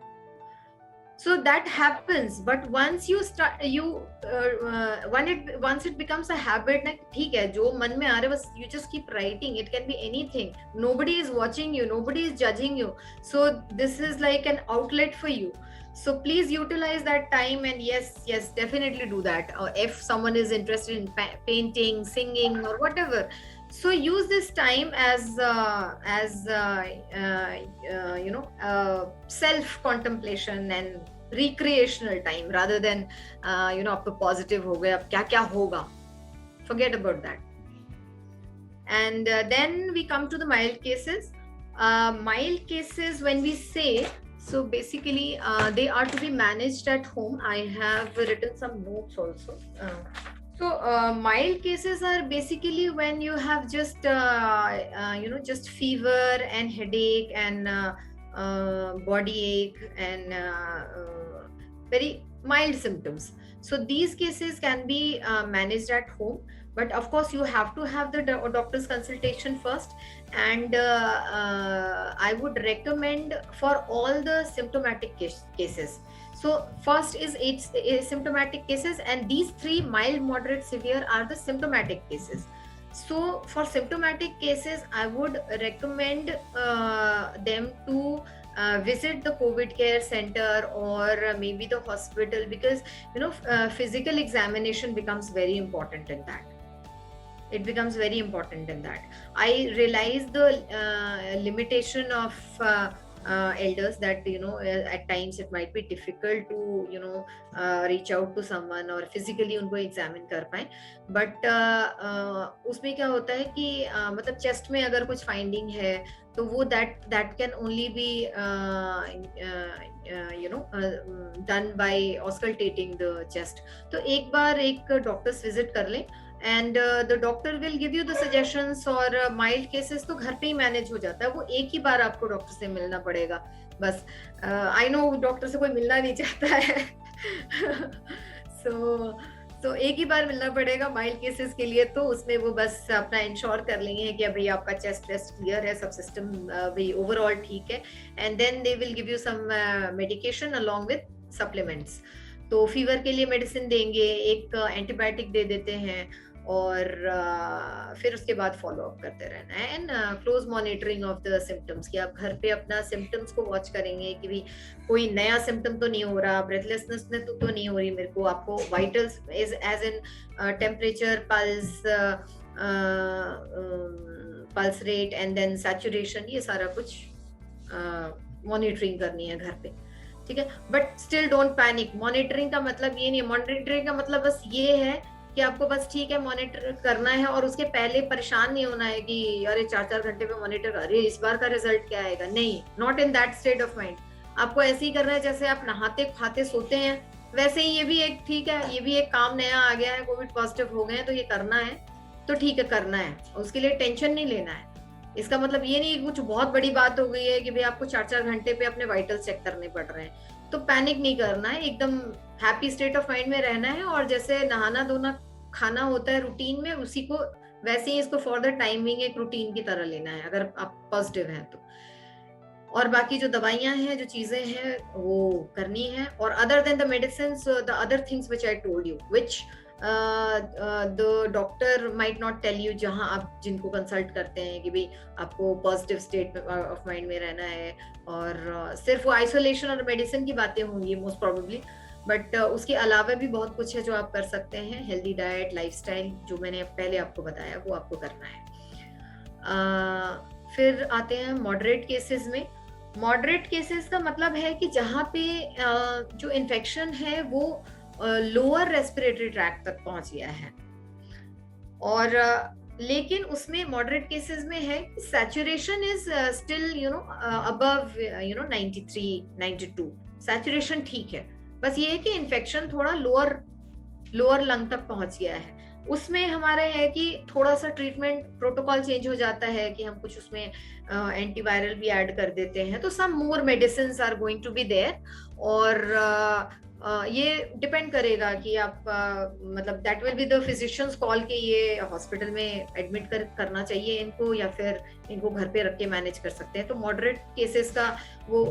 So that happens, but once you start, once it becomes a habit, ना ठीक है, जो मन में आ रहा है बस you just keep writing. It can be anything. Nobody is watching you. Nobody is judging you. So this is like an outlet for you. So please utilize that time, and yes, definitely do that. If someone is interested in painting, singing, or whatever, so use this time as self contemplation and recreational time, rather than अब तो positive हो गया, अब क्या होगा. Forget about that. And then we come to the mild cases. Mild cases, when we say, so basically they are to be managed at home. I have written some notes also. So mild cases are basically when you have just just fever and headache and body ache and very mild symptoms. So these cases can be managed at home, but of course you have to have the doctor's consultation first. And I would recommend for all the symptomatic cases. So first is asymptomatic cases, and these 3, mild, moderate, severe, are the symptomatic cases. So for symptomatic cases, I would recommend them to visit the COVID care center or maybe the hospital, because physical examination becomes very important in that. It becomes very important in that. I realize the limitation of elders, that at times it might be difficult to reach out to someone or physically उनको examine कर पाए, but उसमें क्या होता है कि मतलब chest में अगर कुछ finding है तो वो that can only be done by auscultating the chest. तो एक बार एक doctor's visit कर लें, and the doctor will give you the suggestions. और mild cases तो घर पे ही manage हो जाता है, वो एक ही बार आपको डॉक्टर से मिलना पड़ेगा बस. I know डॉक्टर से कोई मिलना नहीं चाहता है so एक ही बार मिलना पड़ेगा माइल्ड केसेस के लिए. तो उसमें वो बस अपना इंश्योर कर लेंगे कि भाई आपका चेस्ट टेस्ट क्लियर है, सब सिस्टम भाई ओवरऑल ठीक है, and then they will give you some medication along with supplements. तो फीवर के लिए मेडिसिन देंगे, एक एंटीबायोटिक दे देते हैं, और फिर उसके बाद फॉलो अप करते रहना है. And close monitoring of the symptoms, कि आप घर पे अपना सिम्टम्स को वॉच करेंगे कि भी कोई नया सिम्टम तो नहीं हो रहा, ब्रेथलेसनेस में तो नहीं हो रही मेरे को. आपको vitals as in temperature, pulse rate and then saturation, ये सारा कुछ मॉनिटरिंग करनी है घर पे, ठीक है. But still don't panic. Monitoring का मतलब ये नहीं, मॉनिटरिंग का मतलब बस ये है कि आपको बस ठीक है मॉनिटर करना है, और उसके पहले परेशान नहीं होना है कि अरे 4-4 घंटे में मॉनिटर, अरे इस बार का रिजल्ट क्या आएगा. नहीं, not in that state of mind. आपको ऐसे ही करना है जैसे आप नहाते खाते सोते हैं, वैसे ही ये भी एक, ठीक है, ये भी एक काम नया आ गया है, कोविड पॉजिटिव हो गए हैं तो ये करना है, तो ठीक है करना है, उसके लिए टेंशन नहीं लेना है. इसका मतलब ये नहीं कुछ बहुत बड़ी बात हो गई है कि भाई आपको 4-4 घंटे पे अपने वाइटल चेक करने पड़ रहे हैं, तो पैनिक नहीं करना है, एकदम हैप्पी स्टेट ऑफ माइंड में रहना है, और जैसे नहाना धोना खाना होता है रूटीन में, उसी को वैसे ही इसको फॉर द टाइमिंग एक रूटीन की तरह लेना है अगर आप पॉजिटिव हैं तो। और बाकी जो दवाइयां हैं, जो चीजें हैं वो करनी है। और other than the medicine, the other things which I told you, which the doctor might not tell you, जहां आप जिनको कंसल्ट करते हैं कि भाई आपको पॉजिटिव स्टेट ऑफ माइंड में रहना है, और सिर्फ वो आइसोलेशन और मेडिसिन की बातें होंगी मोस्ट प्रोबेबली, बट उसके अलावा भी बहुत कुछ है जो आप कर सकते हैं। हेल्दी डाइट, लाइफस्टाइल, जो मैंने पहले आपको बताया वो आपको करना है। फिर आते हैं मॉडरेट केसेस में। मॉडरेट केसेस का मतलब है कि जहाँ पे जो इन्फेक्शन है वो लोअर रेस्पिरेटरी ट्रैक्ट तक पहुंच गया है, और लेकिन उसमें मॉडरेट केसेस में है saturation is still above 93-92, saturation ठीक है, बस ये है कि इन्फेक्शन थोड़ा लोअर लंग तक पहुंच गया है। उसमें हमारा है कि थोड़ा सा ट्रीटमेंट प्रोटोकॉल चेंज हो जाता है कि हम कुछ उसमें एंटीवायरल भी ऐड कर देते हैं, तो some more medicines are going to be there, और ये डिपेंड करेगा कि आप मतलब that will be the physicians call के ये हॉस्पिटल में एडमिट करना चाहिए इनको, या फिर इनको घर पे रख के मैनेज कर सकते हैं। तो मॉडरेट केसेस का वो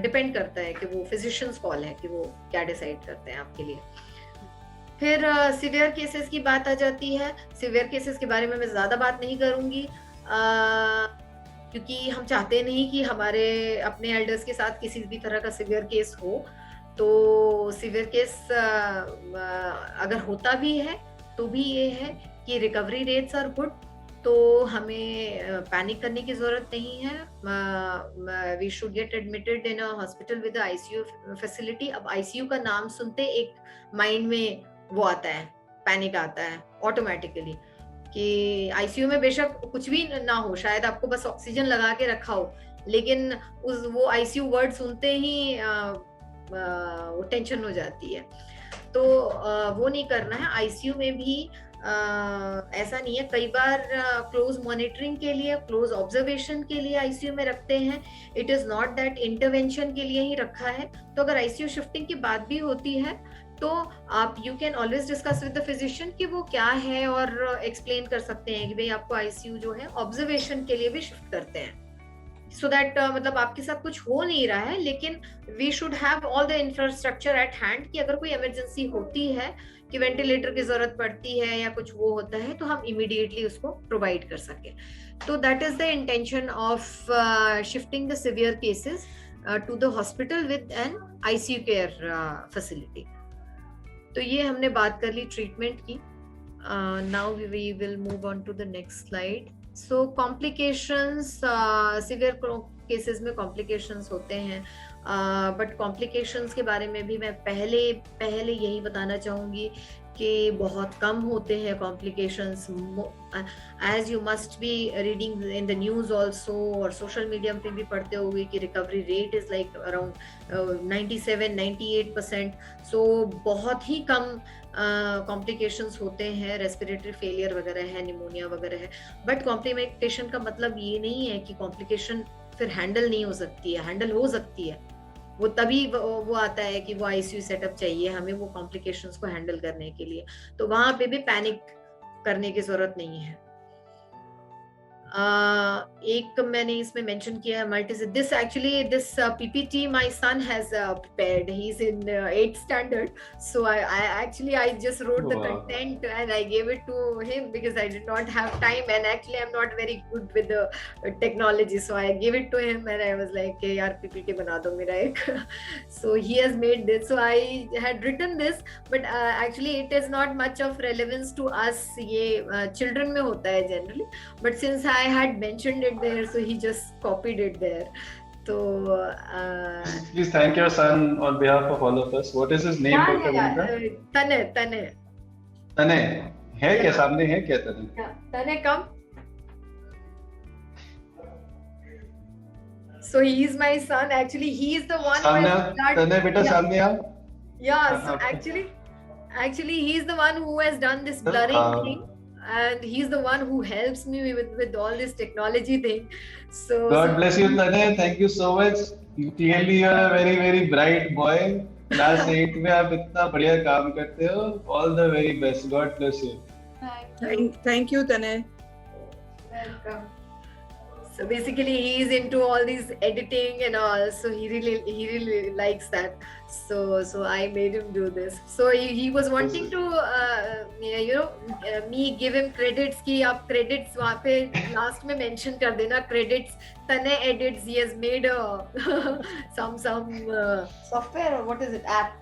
डिपेंड करता है कि वो फिजिशियंस कॉल है कि वो क्या डिसाइड करते हैं आपके लिए। फिर सिवियर केसेस की बात आ जाती है। सिवियर केसेस के बारे में मैं ज्यादा बात नहीं करूंगी, क्योंकि हम चाहते नहीं कि हमारे अपने एल्डर्स के साथ किसी भी तरह का सिवियर केस हो। तो सिवियर केस अगर होता भी है तो भी ये है कि रिकवरी रेट्स आर गुड, तो हमें पैनिक करने की जरूरत नहीं है। We should get admitted in a hospital with ICU facility. अब आईसीयू का नाम सुनते एक माइंड में वो आता है, पैनिक आता है ऑटोमेटिकली कि आईसीयू में बेशक कुछ भी ना हो, शायद आपको बस ऑक्सीजन लगा के रखा हो, लेकिन वो आईसीयू वर्ड सुनते ही वो टेंशन हो जाती है। तो वो नहीं करना है। आईसीयू में भी ऐसा नहीं है, कई बार क्लोज मॉनिटरिंग के लिए, क्लोज ऑब्जर्वेशन के लिए आईसीयू में रखते हैं। It is not that intervention के लिए ही रखा है। तो अगर आईसीयू शिफ्टिंग की बात भी होती है तो आप you can always discuss with the physician कि वो क्या है, और एक्सप्लेन कर सकते हैं कि भाई आपको आईसीयू जो है ऑब्जर्वेशन के लिए भी शिफ्ट करते हैं, सो दैट मतलब आपके साथ कुछ हो नहीं रहा है, लेकिन we should have all the infrastructure at hand कि अगर कोई इमरजेंसी होती है कि वेंटिलेटर की जरूरत पड़ती है या कुछ वो होता है तो हम इमीडिएटली उसको प्रोवाइड कर सके। तो that is the intention of shifting the severe cases to the hospital with an ICU care facility. तो ये हमने बात कर ली ट्रीटमेंट की। Now we will move on to the next slide. So complications, severe cases में complications होते हैं, बट कॉम्प्लिकेशंस के बारे में भी मैं पहले यही बताना चाहूंगी कि बहुत कम होते हैं complications. As you must be reading in the news also, और सोशल मीडिया पे भी पढ़ते होंगे कि recovery rate is like around 97-98%। सो बहुत ही कम कॉम्प्लिकेशंस होते हैं, रेस्पिरेटरी फेलियर वगैरह है, निमोनिया वगैरह है। बट कॉम्प्लिकेशन का मतलब ये नहीं है कि कॉम्प्लिकेशन फिर हैंडल नहीं हो सकती है, हैंडल हो सकती है। वो तभी वो आता है कि वो आईसीयू सेटअप चाहिए हमें वो कॉम्प्लिकेशंस को हैंडल करने के लिए, तो वहां पे भी पैनिक करने की जरूरत नहीं है। एक मैंने इसमें मेंशन किया है this PPT my son has prepared. He's in 8th standard, so I just wrote the content and I gave it to him because I did not have time, and actually I'm not very good with the technology, so I gave it to him and I was like, hey yaar PPT bana do mera ek. So he has made this. So I had written this, but actually it is not much of relevance to us. ये children में होता है generally, but since I had mentioned it there, so he just copied it there. So please thank your son on behalf of all of us. What is his name? Tane है क्या सामने है क्या? Tane come. So he is my son. Actually he is the one. Tane beta सामने आ. Yeah, so actually he is the one who has done this blurring thing. And he's the one who helps me with all this technology thing. So God bless you, Tane. Thank you so much. Clearly, you are a very, very bright boy. Class 8 में आप इतना बढ़िया काम करते हो. All the very best. God bless you. Thank you, Tanay. Welcome. So basically, he is into all these editing and all. So he really likes that. So I made him do this. So he was wanting to, me give him credits. कि आप credits वहाँ पे last में mention कर देना credits. Tanay edits. He has made some software or what is it, app.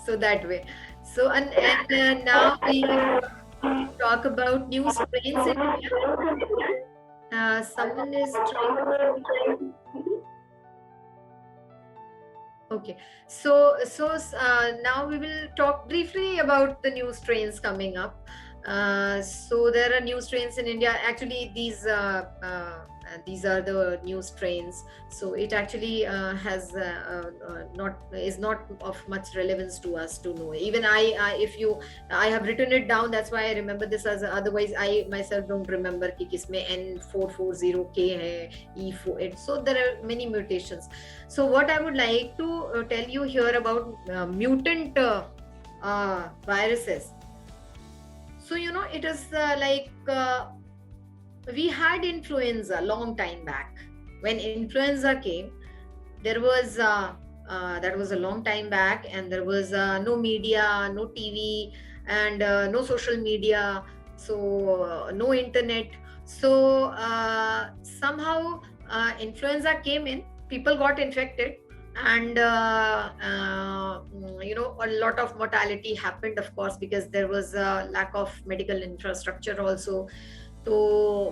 So that way. So and now we talk about new strains in India. Someone is trying. Okay, so now we will talk briefly about the new strains coming up. So there are new strains in India. Actually, these are the new strains. So it actually is not of much relevance to us to know. Even I have written it down. That's why I remember this. As otherwise, I myself don't remember कि किसमें N440K है, E4. So there are many mutations. So what I would like to tell you here about mutant viruses. So it is we had influenza long time back. When influenza came, there was that was a long time back, and there was no media, no TV, and no social media, so no internet. So somehow influenza came in, people got infected, and a lot of mortality happened, of course, because there was a lack of medical infrastructure also. तो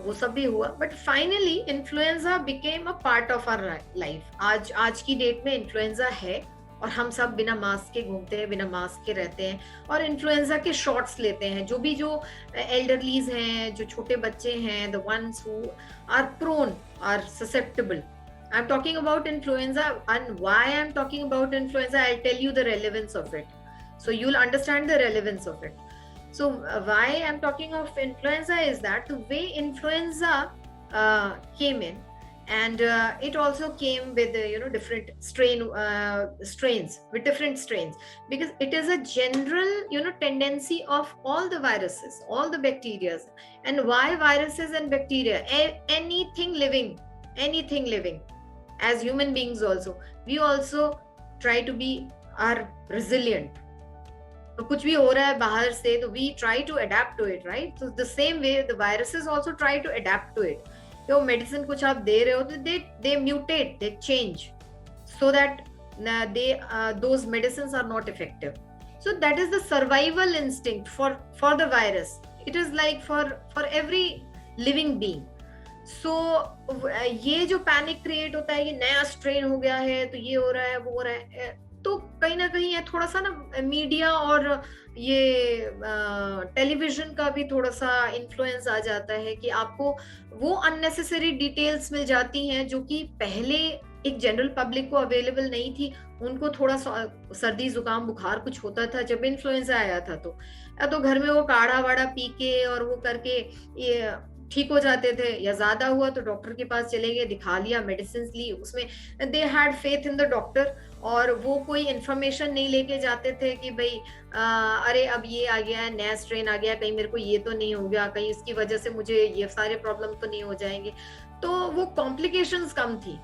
वो सब भी हुआ, but finally influenza became a part of our life. आज की date में influenza है और हम सब बिना मास्क के घूमते हैं, बिना मास्क के रहते हैं और इन्फ्लुएंजा के शॉट्स लेते हैं. जो एल्डरलीज हैं, जो छोटे बच्चे हैं, the ones who are prone, are susceptible. I am talking about influenza, and why I am talking about influenza, I tell you the relevance of it, so you will understand the relevance of it. So why I'm talking of influenza is that the way influenza came in, and it also came with different strains, with different strains, because it is a general tendency of all the viruses, all the bacteria. And why viruses and bacteria? Anything living, as human beings also, we also try to be resilient. तो कुछ भी हो रहा है बाहर से, तो we try to adapt to it, right? So the same way the viruses also try to adapt to it. जो मेडिसिन कुछ आप दे रहे हो तो they mutate, they change, so that those medicines are not effective. So that is the survival instinct for the virus. It is like for every living being. So ये जो panic create होता है, ये नया स्ट्रेन हो गया है, तो ये हो रहा है, वो हो रहा है, तो कहीं ना कहीं ये थोड़ा सा ना मीडिया और ये टेलीविजन का भी थोड़ा सा इन्फ्लुएंस आ जाता है कि आपको वो अननेसेसरी डिटेल्स मिल जाती हैं जो कि पहले एक जनरल पब्लिक को अवेलेबल नहीं थी. उनको थोड़ा सर्दी जुकाम बुखार कुछ होता था जब इन्फ्लुएंजा आया था, तो घर में वो काढ़ा वाड़ा पी के और वो करके ये ठीक हो जाते थे, या ज्यादा हुआ तो डॉक्टर के पास चले गए, दिखा लिया, मेडिसिन ली, उसमें they had faith in the doctor, और वो कोई इन्फॉर्मेशन नहीं लेके जाते थे कि भाई अरे अब ये आ गया है, नया स्ट्रेन आ गया, कहीं मेरे को ये तो नहीं हो गया, कहीं इसकी वजह से मुझे ये सारे प्रॉब्लम तो नहीं हो जाएंगे. तो वो कॉम्प्लिकेशंस कम थी.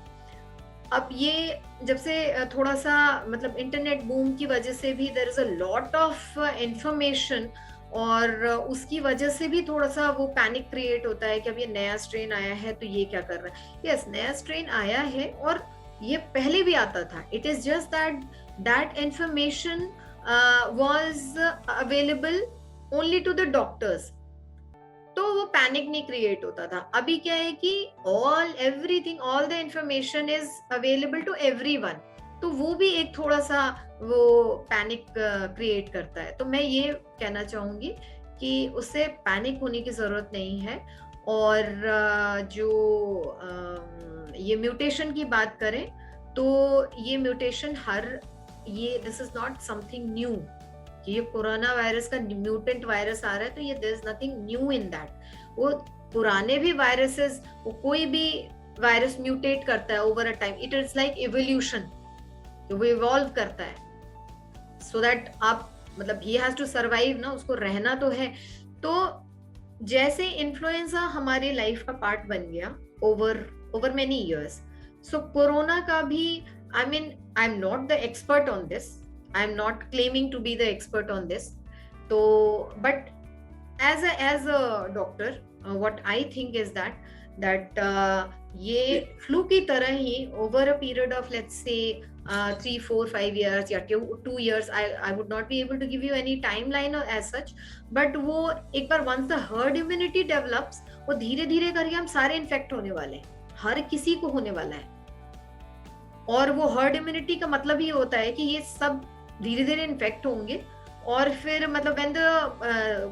अब ये जब से थोड़ा सा मतलब इंटरनेट बूम की वजह से भी there is a lot of information, और उसकी वजह से भी थोड़ा सा वो पैनिक क्रिएट होता है कि अब ये नया स्ट्रेन आया है तो ये क्या कर रहा है. यस, नया स्ट्रेन आया है और ये पहले भी आता था. It is just that information was available only to the doctors, तो वो पैनिक नहीं क्रिएट होता था. अभी क्या है कि everything, all the information is available to everyone, तो वो भी एक थोड़ा सा वो पैनिक क्रिएट करता है. तो मैं ये कहना चाहूंगी कि उससे पैनिक होने की जरूरत नहीं है. और जो ये म्यूटेशन की बात करें तो ये mutation this is not something new. ये कोरोना वायरस का म्यूटेंट वायरस आ रहा है, तो ये there is nothing new in that. वो पुराने भी वायरसेस, वो कोई भी वायरस म्यूटेट करता है over a time, it is like evolution, वो इवॉल्व करता है सो दैट आप मतलब ही हैज टू सर्वाइव ना, उसको रहना तो है। तो जैसे इन्फ्लुएंजा हमारे लाइफ का पार्ट बन गया over many years, so corona का भी, I mean I am not the expert on this, I am not claiming to be the expert on this, तो but as a doctor what I think is that ये flu की तरह ही over a period of let's say 3, 4, 5 years या 2 years, I would not be able to give you any timeline as such, but वो एक बार once the herd immunity develops, वो धीरे धीरे करके हम सारे इन्फेक्ट होने वाले हैं, हर किसी को होने वाला है। और वो herd immunity का मतलब ये होता है कि ये सब धीरे धीरे इन्फेक्ट होंगे और फिर मतलब when the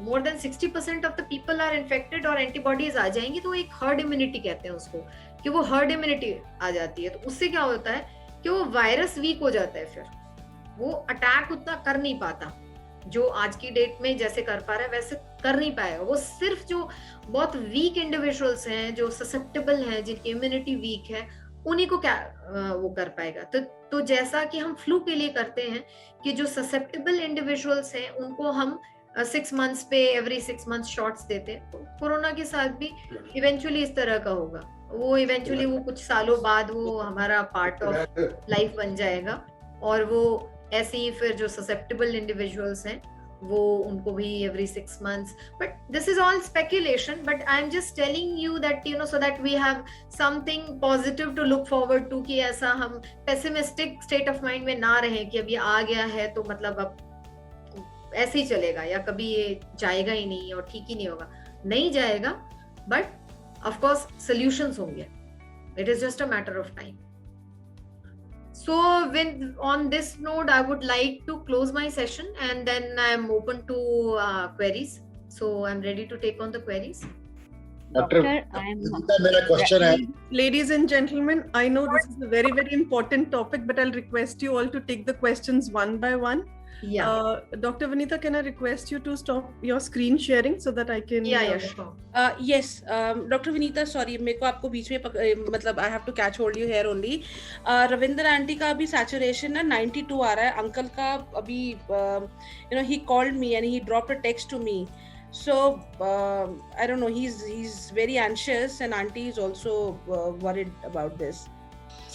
more than 60% of the people are infected और एंटीबॉडीज आ जाएंगी, तो एक herd immunity कहते हैं उसको, कि वो herd immunity आ जाती है। तो उससे क्या होता है कि वो वायरस वीक हो जाता है, फिर वो अटैक उतना कर नहीं पाता जो आज की डेट में जैसे कर पा रहा है वैसे कर नहीं पाएगा। वो सिर्फ जो बहुत वीक इंडिविजुअल्स हैं, जो ससेप्टेबल हैं, जिनकी इम्यूनिटी वीक है, उन्हीं को क्या वो कर पाएगा। तो जैसा कि हम फ्लू के लिए करते हैं कि जो ससेप्टेबल इंडिविजुअल्स हैं उनको हम 6 months पे एवरी 6 months शॉट्स देते हैं, तो कोरोना के साथ भी इवेंचुअली इस तरह का होगा। वो इवेंचुअली वो कुछ सालों बाद वो हमारा पार्ट ऑफ लाइफ बन जाएगा और वो ऐसे ही फिर जो ससेप्टेबल इंडिविजुअल्स हैं वो उनको भी every 6 months, but this is all speculation, but I am just telling you that you know so that we have something positive to look forward to, कि ऐसा हम पेसिमिस्टिक स्टेट ऑफ माइंड में ना रहें कि अब ये आ गया है तो मतलब अब ऐसे ही चलेगा या कभी ये जाएगा ही नहीं और ठीक ही नहीं होगा। नहीं जाएगा, बट of course solutions होंगे, it is just a matter of time. So on this note I would like to close my session and then I am open to queries, so I am ready to take on the queries. Doctor, I am मेरा question है। Ladies and gentlemen, I know this is a very, very important topic, but I'll request you all to take the questions one by one. Yeah. Dr. Vanitha, can I request you to stop your screen sharing so that I can... Yeah, sure. Yes, Dr. Vanitha, sorry, मेरे को आपको बीच में मतलब I have to catch hold you here only. Ravinder aunty का अभी saturation ना 92 आ रहा है, अंकल का अभी you know he called me and he dropped a text to me. So I don't know, he's very anxious and auntie is also worried about this.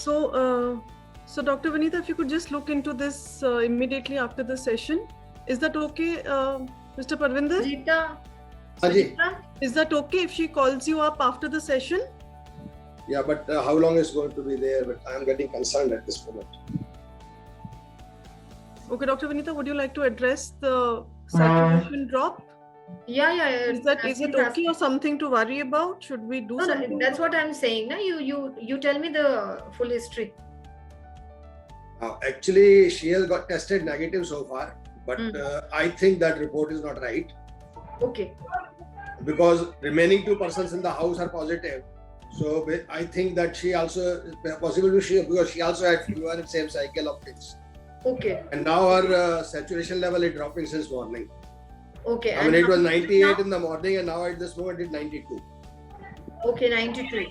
So Dr. Vanitha, if you could just look into this immediately after the session. Is that okay, Mr. Parvinder? Ajit. Is that okay if she calls you up after the session? Yeah, but how long is going to be there? But I am getting concerned at this moment. Okay, Dr. Vanitha, would you like to address the saturation drop? Yeah. Is it okay or something to worry about? Should we do something? No, that's what I'm saying. Na, you tell me the full history. Actually, she has got tested negative so far, but I think that report is not right. Okay. Because remaining 2 persons in the house are positive, so I think that she also possible because she also had fever and same cycle of things. Okay. And now her saturation level is dropping since morning. Okay. I mean, it was 98 in the morning, and now at this moment it's 92. Okay, 92.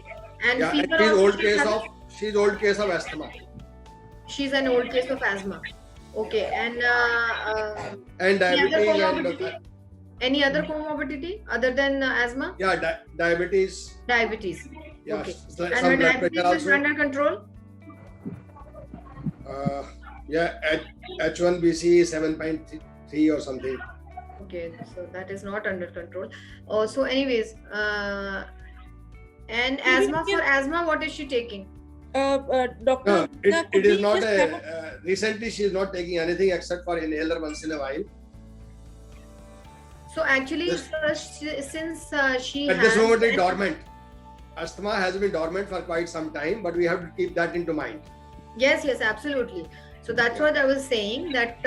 And yeah, fever and she's old case of asthma. She's an old case of asthma. Okay, and diabetes any other comorbidity other than asthma? Yeah, diabetes. Diabetes. Yeah, okay. And her diabetes is under control? Yeah, H1BC 7.3 or something. Okay, so that is not under control. So anyways, and asthma, for asthma, what is she taking? Doctor, it is not recently she is not taking anything except for inhaler once in a while. So actually, since she at this moment is dormant. Asthma has been dormant for quite some time, but we have to keep that into mind. Yes, absolutely. So that's what I was saying, that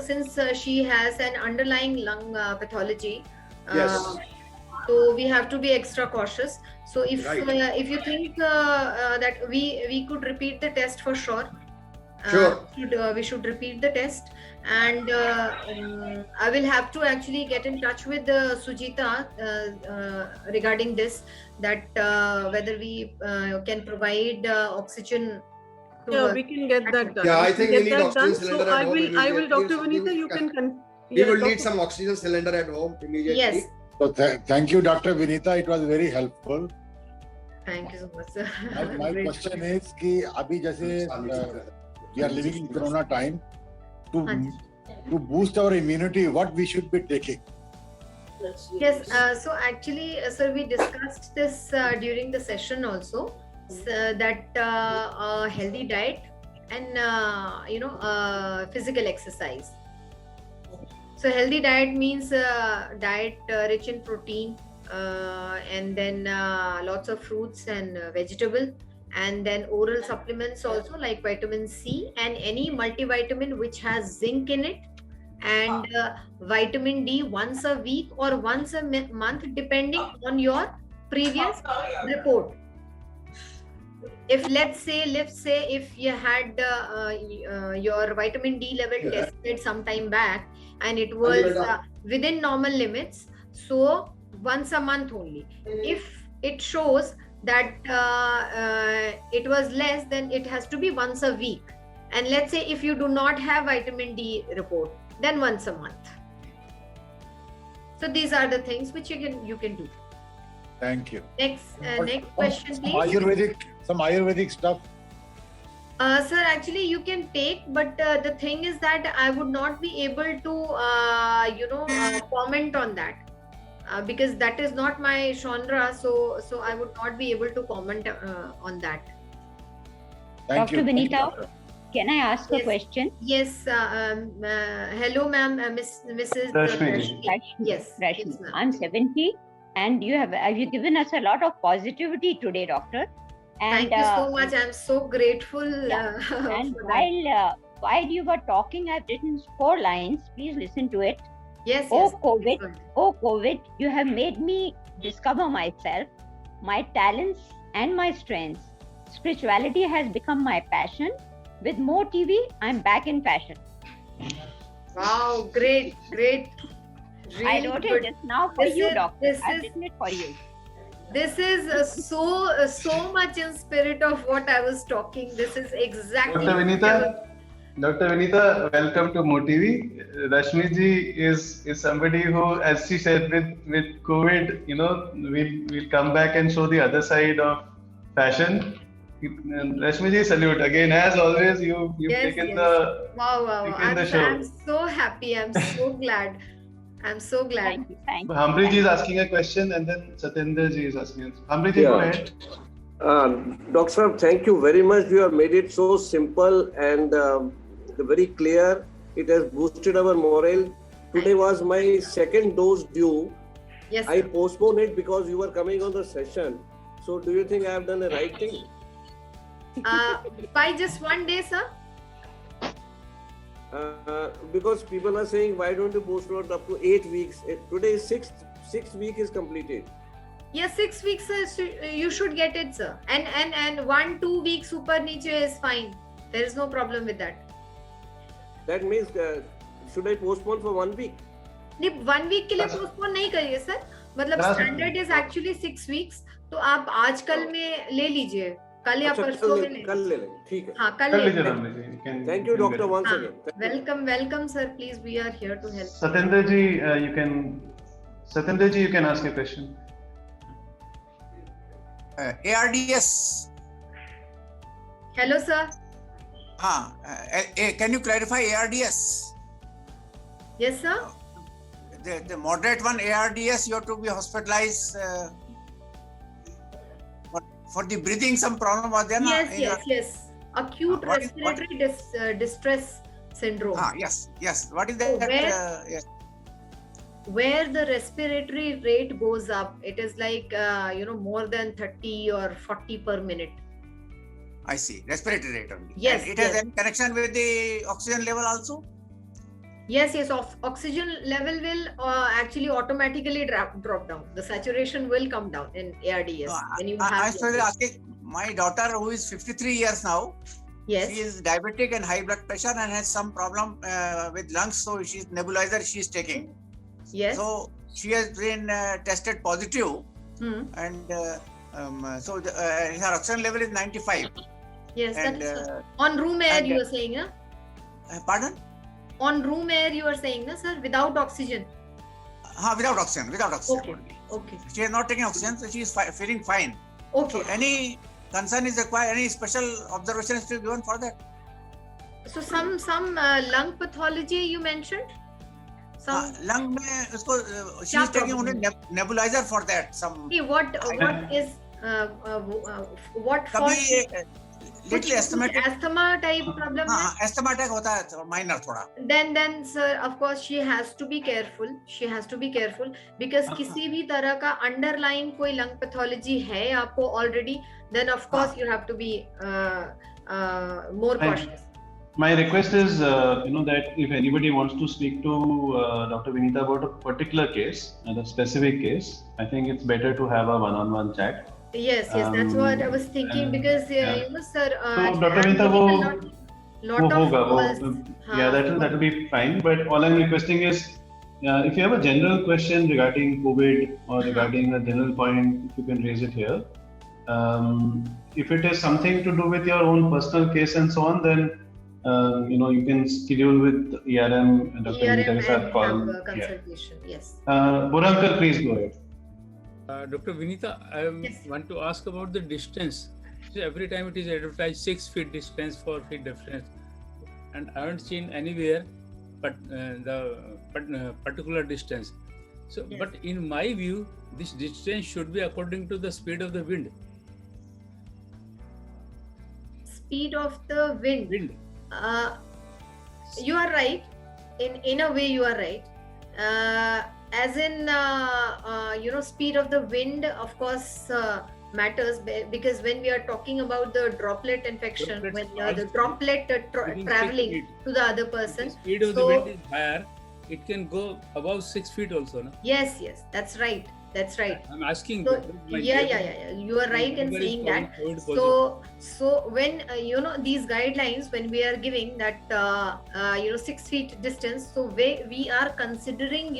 since she has an underlying lung pathology, yes. So we have to be extra cautious. So if you think that we could repeat the test for sure, Sure. We should repeat the test, and I will have to actually get in touch with Sujita regarding this, that whether we can provide oxygen. Yeah, we can get that done. Yeah, I think we need that oxygen done. cylinder So at home. I will, Dr. Vinita, you can. We will need some oxygen cylinder at home immediately. Yes. So thank you, Dr. Vinita. It was very helpful. Thank you so much, sir. My question is कि अभी जैसे we are living in Corona time, to boost our immunity, what we should be taking? Yes. So actually, sir, we discussed this during the session also. That a healthy diet and physical exercise. So healthy diet means diet rich in protein, and then lots of fruits and vegetable, and then oral supplements also like vitamin C and any multivitamin which has zinc in it, and vitamin D once a week or once a month depending on your previous report. If let's say if you had your vitamin D level tested some time back and it was within normal limits, so once a month only. If it shows that it was less, then it has to be once a week. And let's say if you do not have vitamin D report, then once a month. So these are the things which you can do. Thank you. Next question, please. Some Ayurvedic stuff. Sir, actually you can take, but the thing is that I would not be able to comment on that because that is not my genre, so I would not be able to comment on that. Thank Dr. you. Vinita, can I ask a question? Yes. Hello, ma'am. Mrs. Rashmi. Yes. Rashmi. ma'am. I'm 70, and you have given us a lot of positivity today, doctor. And, Thank you so much. I'm so grateful. And for that. while you were talking, I've written 4 lines. Please listen to it. Yes. Oh yes. COVID, you have made me discover myself, my talents and my strengths. Spirituality has become my passion. With more TV, I'm back in fashion. Wow, great. Really I wrote good. it just now for This you, is- doctor. this I've is- written it for you. This is so much in spirit of what I was talking. This is exactly. Dr. Vinita, welcome to MoTV. Rashmi ji is somebody who, as she said, with COVID, we'll come back and show the other side of fashion. Rashmi ji, salute again. As always, you've taken the Wow. taken the show. I'm so happy. I'm so glad. Thank you. Hamri ji is asking a question, and then Satyendra ji is asking. Hamri ji, go ahead. Dr. Sir, thank you very much. You have made it so simple and very clear. It has boosted our morale. Today was my second dose due. Yes. I postponed it because you were coming on the session. So do you think I have done the right thing? By just one day, sir? Because people are saying, why don't you postpone it up to 8 weeks? Today is sixth week is completed. Yes, 6 weeks, sir, you should get it, sir. And 1-2 weeks super niche is fine. There is no problem with that. That means, should I postpone for 1 week? नहीं 1 week के लिए postpone नहीं करिए sir. मतलब standard is actually 6 weeks. तो आप आज कल में ले लीजिए. कल या परसों में ले. कल ले लेंगे. ठीक है. हाँ कल ले लीजिए. Thank you, doctor, once again. Welcome, sir. Please, we are here to help. Satyendra ji, you can ask a question. ARDS. Hello, sir. Can you clarify ARDS? Yes, sir. The moderate one, ARDS, you have to be hospitalized for the breathing. Some problem was there? Yes. Acute respiratory distress syndrome. Yes. What is that? Where the respiratory rate goes up, it is like more than 30 or 40 per minute. I see. Respiratory rate only. Yes. And it has any connection with the oxygen level also? Yes. Oxygen level will actually automatically drop down. The saturation will come down in ARDS. I was asking my daughter who is 53 years now. Yes. She is diabetic and high blood pressure and has some problem with lungs, so she's nebulizer she is taking. Yes. So she has been tested positive, Hmm. and so her oxygen level is 95. Yes, that And, is on room air and- you are saying, huh? Pardon? On room air you are saying, na, sir, without oxygen. Without oxygen. Okay. Only. Okay. She is not taking oxygen, so she is feeling fine. Okay. So any concern is required, any special observation is to be given for that. So some lung pathology you mentioned. Some. Lung में उसको she क्या is taking only problem nebulizer for that. Some See, what is what for? कभी little asthmatic. Asthma type problem है. Asthma attack होता है minor थोड़ा. Then sir, of course she has to be careful. She has to be careful because किसी भी तरह का underlying कोई lung pathology है आपको already, then of course you have to be more cautious. My request is, that if anybody wants to speak to Dr. Vinita about a particular case, a specific case, I think it's better to have a one-on-one chat. Yes, that's what I was thinking because you know, sir. So, Dr. Vinita, lot of calls. that will be fine. But all I'm requesting is, if you have a general question regarding COVID or regarding a general point, if you can raise it here. If it is something to do with your own personal case and so on, then you can schedule with ERM and Dr. Vinita ke saath call. Consultation. Yes. Burankar, please go ahead. Dr. Vinita, I want to ask about the distance. So every time it is advertised 6 feet distance, 4 feet distance, and I haven't seen anywhere but the particular distance. So, but in my view, this distance should be according to the speed of the wind. Speed of the wind. You are right. In a way, you are right. As in, speed of the wind, of course, matters because when we are talking about the droplet infection, when the droplet traveling to the other person, the speed of the wind is higher, it can go above 6 feet also, no? Yes, that's right. That's right. I'm asking. So, yeah. You are right in saying that. So when these guidelines, when we are giving that 6 feet distance, so we are considering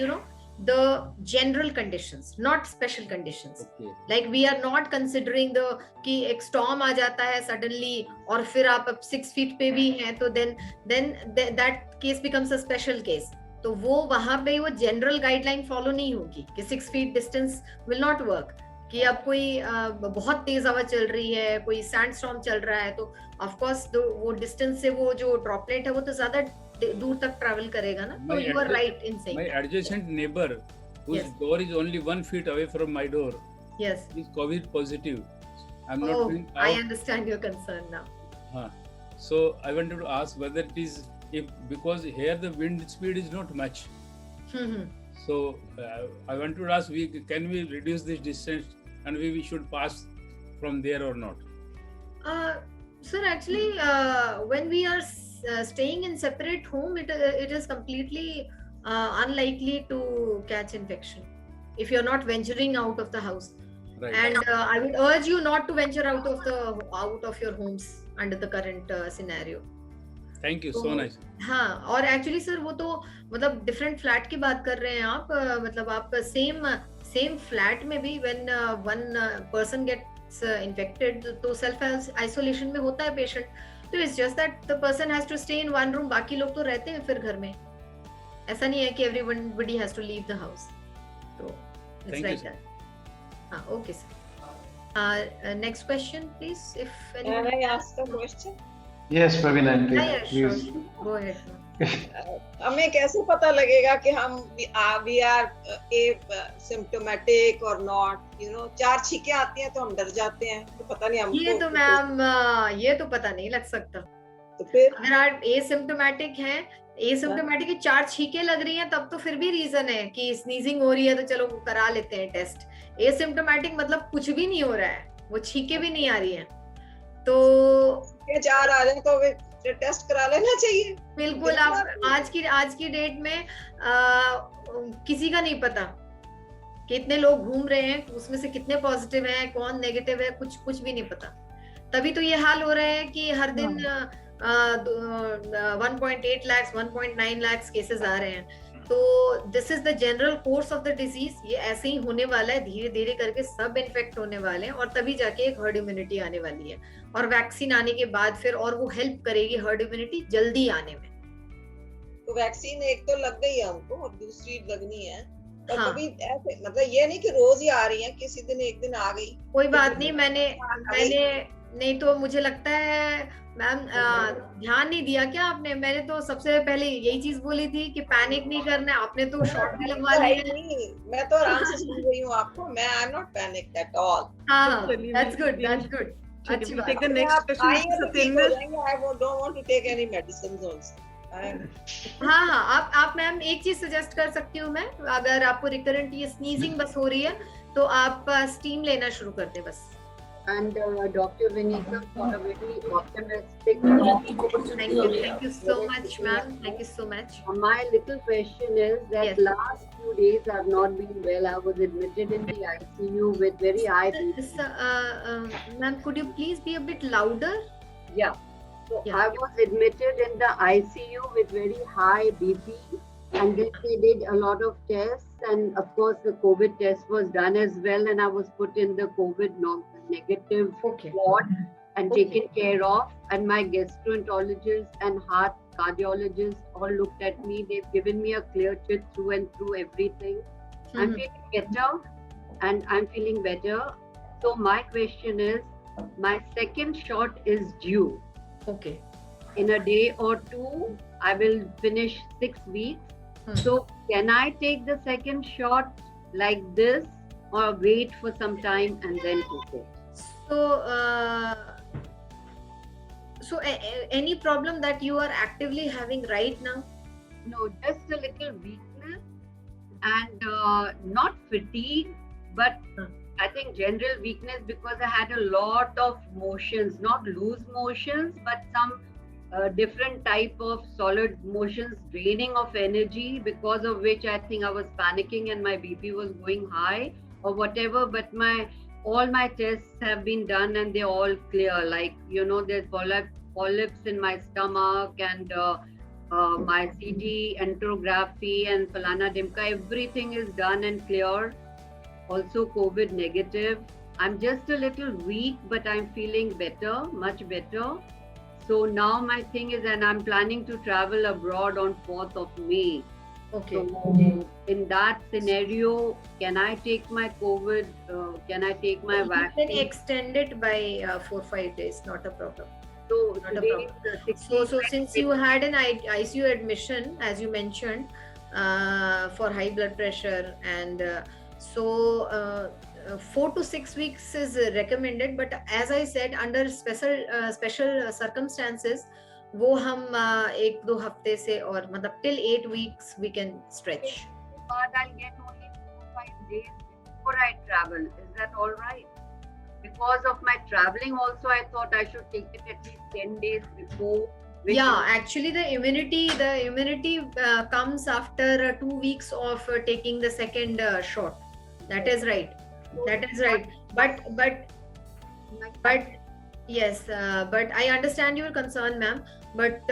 the general conditions, not special conditions. Okay. Like we are not considering the कि एक storm आ जाता है suddenly और फिर आप अब 6 feet पे भी हैं तो then that case becomes a special case. तो वो वहां पे वो जनरल गाइडलाइन फॉलो नहीं होगी कि 6 feet distance will not work कि अब कोई बहुत तेज हवा चल रही है, कोई सैंड स्टॉर्म चल रहा है, तो ऑफ कोर्स वो डिस्टेंस से वो जो ड्रॉपलेट है वो तो ज्यादा दूर तक ट्रैवल करेगा ना. तो you are right in saying. My adjacent neighbor, whose door is only 1 feet away from my door, yes, is COVID positive. I'm not going out. I understand your concern now. So I wanted to ask whether it is because here the wind speed is not much. So I want to ask, can we reduce this distance and we should pass from there or not? Sir, actually, when we are staying in separate home, it is completely unlikely to catch infection if you're not venturing out of the house. Right. And I would urge you not to venture out of your homes under the current scenario. Thank you, so nice. हाँ, और actually sir वो तो मतलब different flat की बात कर रहे हैं आप, मतलब आप सेम फ्लैट में भी when one person gets infected तो सेल्फ आइसोलेशन में होता है पेशेंट, तो it's just that the person has to stay in one room, बाकी लोग तो रहते हैं फिर घर में, ऐसा नहीं है कि everybody has to leave the house, तो इट्स लाइक दैट. हाँ, okay sir. Next question, please. If anyone... Can I ask a question? Yes, Praveen aunty, please. Sure. Go ahead. हमें कैसे पता लगेगा कि हम we are asymptomatic or not? 4 छींकें आती हैं तो हम डर जाते हैं, तो पता नहीं हमको. ये तो मैम ये तो पता नहीं लग सकता. तो फिर अगर आप एसिम्प्टोमेटिक हैं, एसिम्प्टोमेटिक की 4 छींकें लग रही हैं, तब तो फिर भी रीजन है कि स्नीजिंग हो रही है तो चलो करा लेते हैं टेस्ट. एसिम्प्टोमेटिक मतलब कुछ भी नहीं हो रहा है, वो छींकें भी नहीं आ रही हैं, तो 4 आ जाए तो टेस्ट करा लेना चाहिए. बिल्कुल. आप आज की डेट में किसी का नहीं पता कि इतने लोग घूम रहे हैं, उसमें से कितने पॉजिटिव हैं, कौन नेगेटिव है, कुछ भी नहीं पता. तभी तो ये हाल हो रहा है कि हर दिन 1.8 lakhs 1.9 lakhs केसेस आ रहे हैं. तो this is the general course of the disease. ये ऐसे ही होने वाला है, धीरे धीरे करके सब इन्फेक्ट होने वाले हैं और तभी जाके एक हर्ड इम्यूनिटी आने वाली है. और वैक्सीन आने के बाद फिर और वो हेल्प करेगी हर्ड इम्यूनिटी जल्दी आने में. तो वैक्सीन एक तो लग गई है हमको और दूसरी लगनी है. तो हाँ. कभी ऐसे मतलब ये नहीं कि रोज ही आ रही है, किसी दिन एक दिन आ गई. कोई बात नहीं. मैंने नहीं तो मुझे लगता है मैम ध्यान नहीं दिया क्या आपने. मैंने तो सबसे पहले यही चीज बोली थी कि पैनिक नहीं करना है. आपने तो शॉट भी लगवा लिया. मैं तो आराम से सुन रही हूँ आपको. मैं आई am not panicked at all. हाँ, that's good. अच्छी बात. Take the next question. I don't want to take any medicines also. हाँ, आप मैम एक चीज सजेस्ट कर सकती हूँ मैं. अगर आपको रिकरेंट ये स्नीजिंग बस हो रही है तो आप स्टीम लेना शुरू कर दे बस. And Dr. Vinita for a very optimistic Thank you so much, ma'am. Thank you so much. My little question is that Yes. last few days I've not been well. I was admitted in the ICU with very high BP. Ma'am, could you please be a bit louder? Yeah. So I was admitted in the ICU with very high BP, and then they did a lot of tests, and of course the COVID test was done as well, and I was put in the COVID negative ward and taken care of, and my gastroenterologist and heart cardiologist all looked at me. They've given me a clear chit through and through everything. I'm feeling better, and I'm feeling better. So my question is, my second shot is due. Okay. In a day or two, I will finish 6 weeks. So can I take the second shot like this, or wait for some time and then take it? So any problem that you are actively having right now? No, just a little weakness and not fatigue, but I think general weakness because I had a lot of motions, not loose motions, but some different type of solid motions, draining of energy, because of which I think I was panicking and my BP was going high or whatever. But all my tests have been done and they're all clear. Like, you know, there's polyps in my stomach and my CT, enterography and Falana Dimka, everything is done and clear. Also COVID negative. I'm just a little weak, but I'm feeling better, much better. So now my thing is, and I'm planning to travel abroad on 4th of May. Okay. So in that scenario, can I take my COVID? Can I take my vaccine? You can extend it by 4-5 days. Not a problem. So not a problem. So since you had an ICU admission, as you mentioned, for high blood pressure, and 4 to 6 weeks is recommended. But as I said, under special circumstances, वो हम 1-2 हफ्ते से और मतलब till 8 weeks we can stretch. But I'll get only 4-5 days before I travel. Is that all right? Because of my traveling also, I thought I should take it at least 10 days before. Yeah, actually the immunity comes after 2 weeks of taking the second shot. That is right. But yes, but I understand your concern, ma'am. But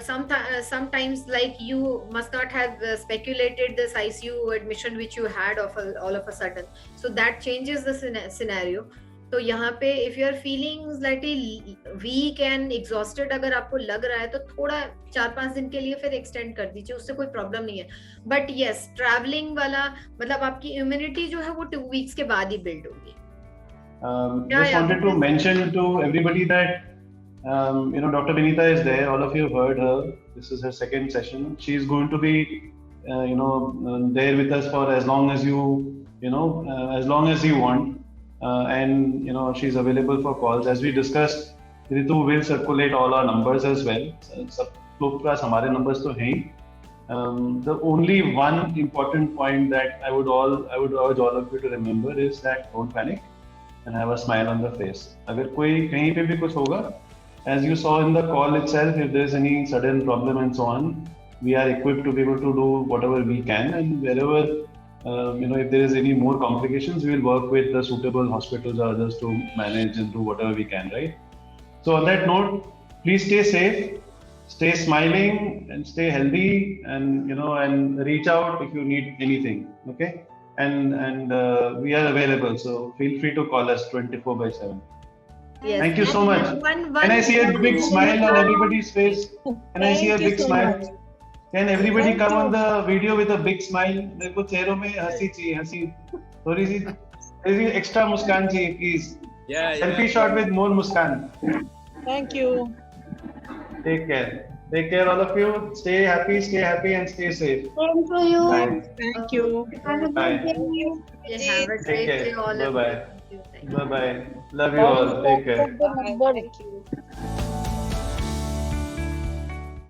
sometimes like you must not have speculated this ICU admission which you had all of a sudden. So that changes the scenario. तो यहाँ पे if you are feeling slightly weak and exhausted, अगर आपको लग रहा है तो थोड़ा 4-5 दिन के लिए फिर extend कर दीजिए, उससे कोई problem नहीं है. But yes, traveling वाला मतलब आपकी immunity जो है वो 2 weeks के बाद ही build होगी. Just wanted to mention to everybody that Dr. Vinita is there. All of you have heard her. This is her second session. She is going to be there with us for as long as you want. And she's available for calls. As we discussed, Ritu will circulate all our numbers as well. सब लोग का हमारे numbers तो हैं ही. The only one important point that I would urge all of you to remember is that don't panic and have a smile on the face. अगर कोई कहीं पे भी कुछ होगा, as you saw in the call itself, if there is any sudden problem and so on, we are equipped to be able to do whatever we can, and wherever if there is any more complications, we will work with the suitable hospitals or others to manage and do whatever we can, right? So on that note, please stay safe, stay smiling, and stay healthy, and and reach out if you need anything. Okay, and we are available, so feel free to call us 24/7. Yes. Thank you so much. Can I see a big smile on everybody's face? Can I see a big smile? Can everybody come on the video with a big smile? मेरे को चेहरों में हंसी चाहिए, हंसी थोड़ी सी extra मुस्कान चाहिए, please. Yeah. Selfie shot with more muskan. Thank you. Take care, all of you. Stay happy, and stay safe. Thank you. Bye. Thank you. Bye. Yeah, have a Take great care. day, all of you. Bye bye. Thank you. Bye bye. Love you all. Take care. Thank you.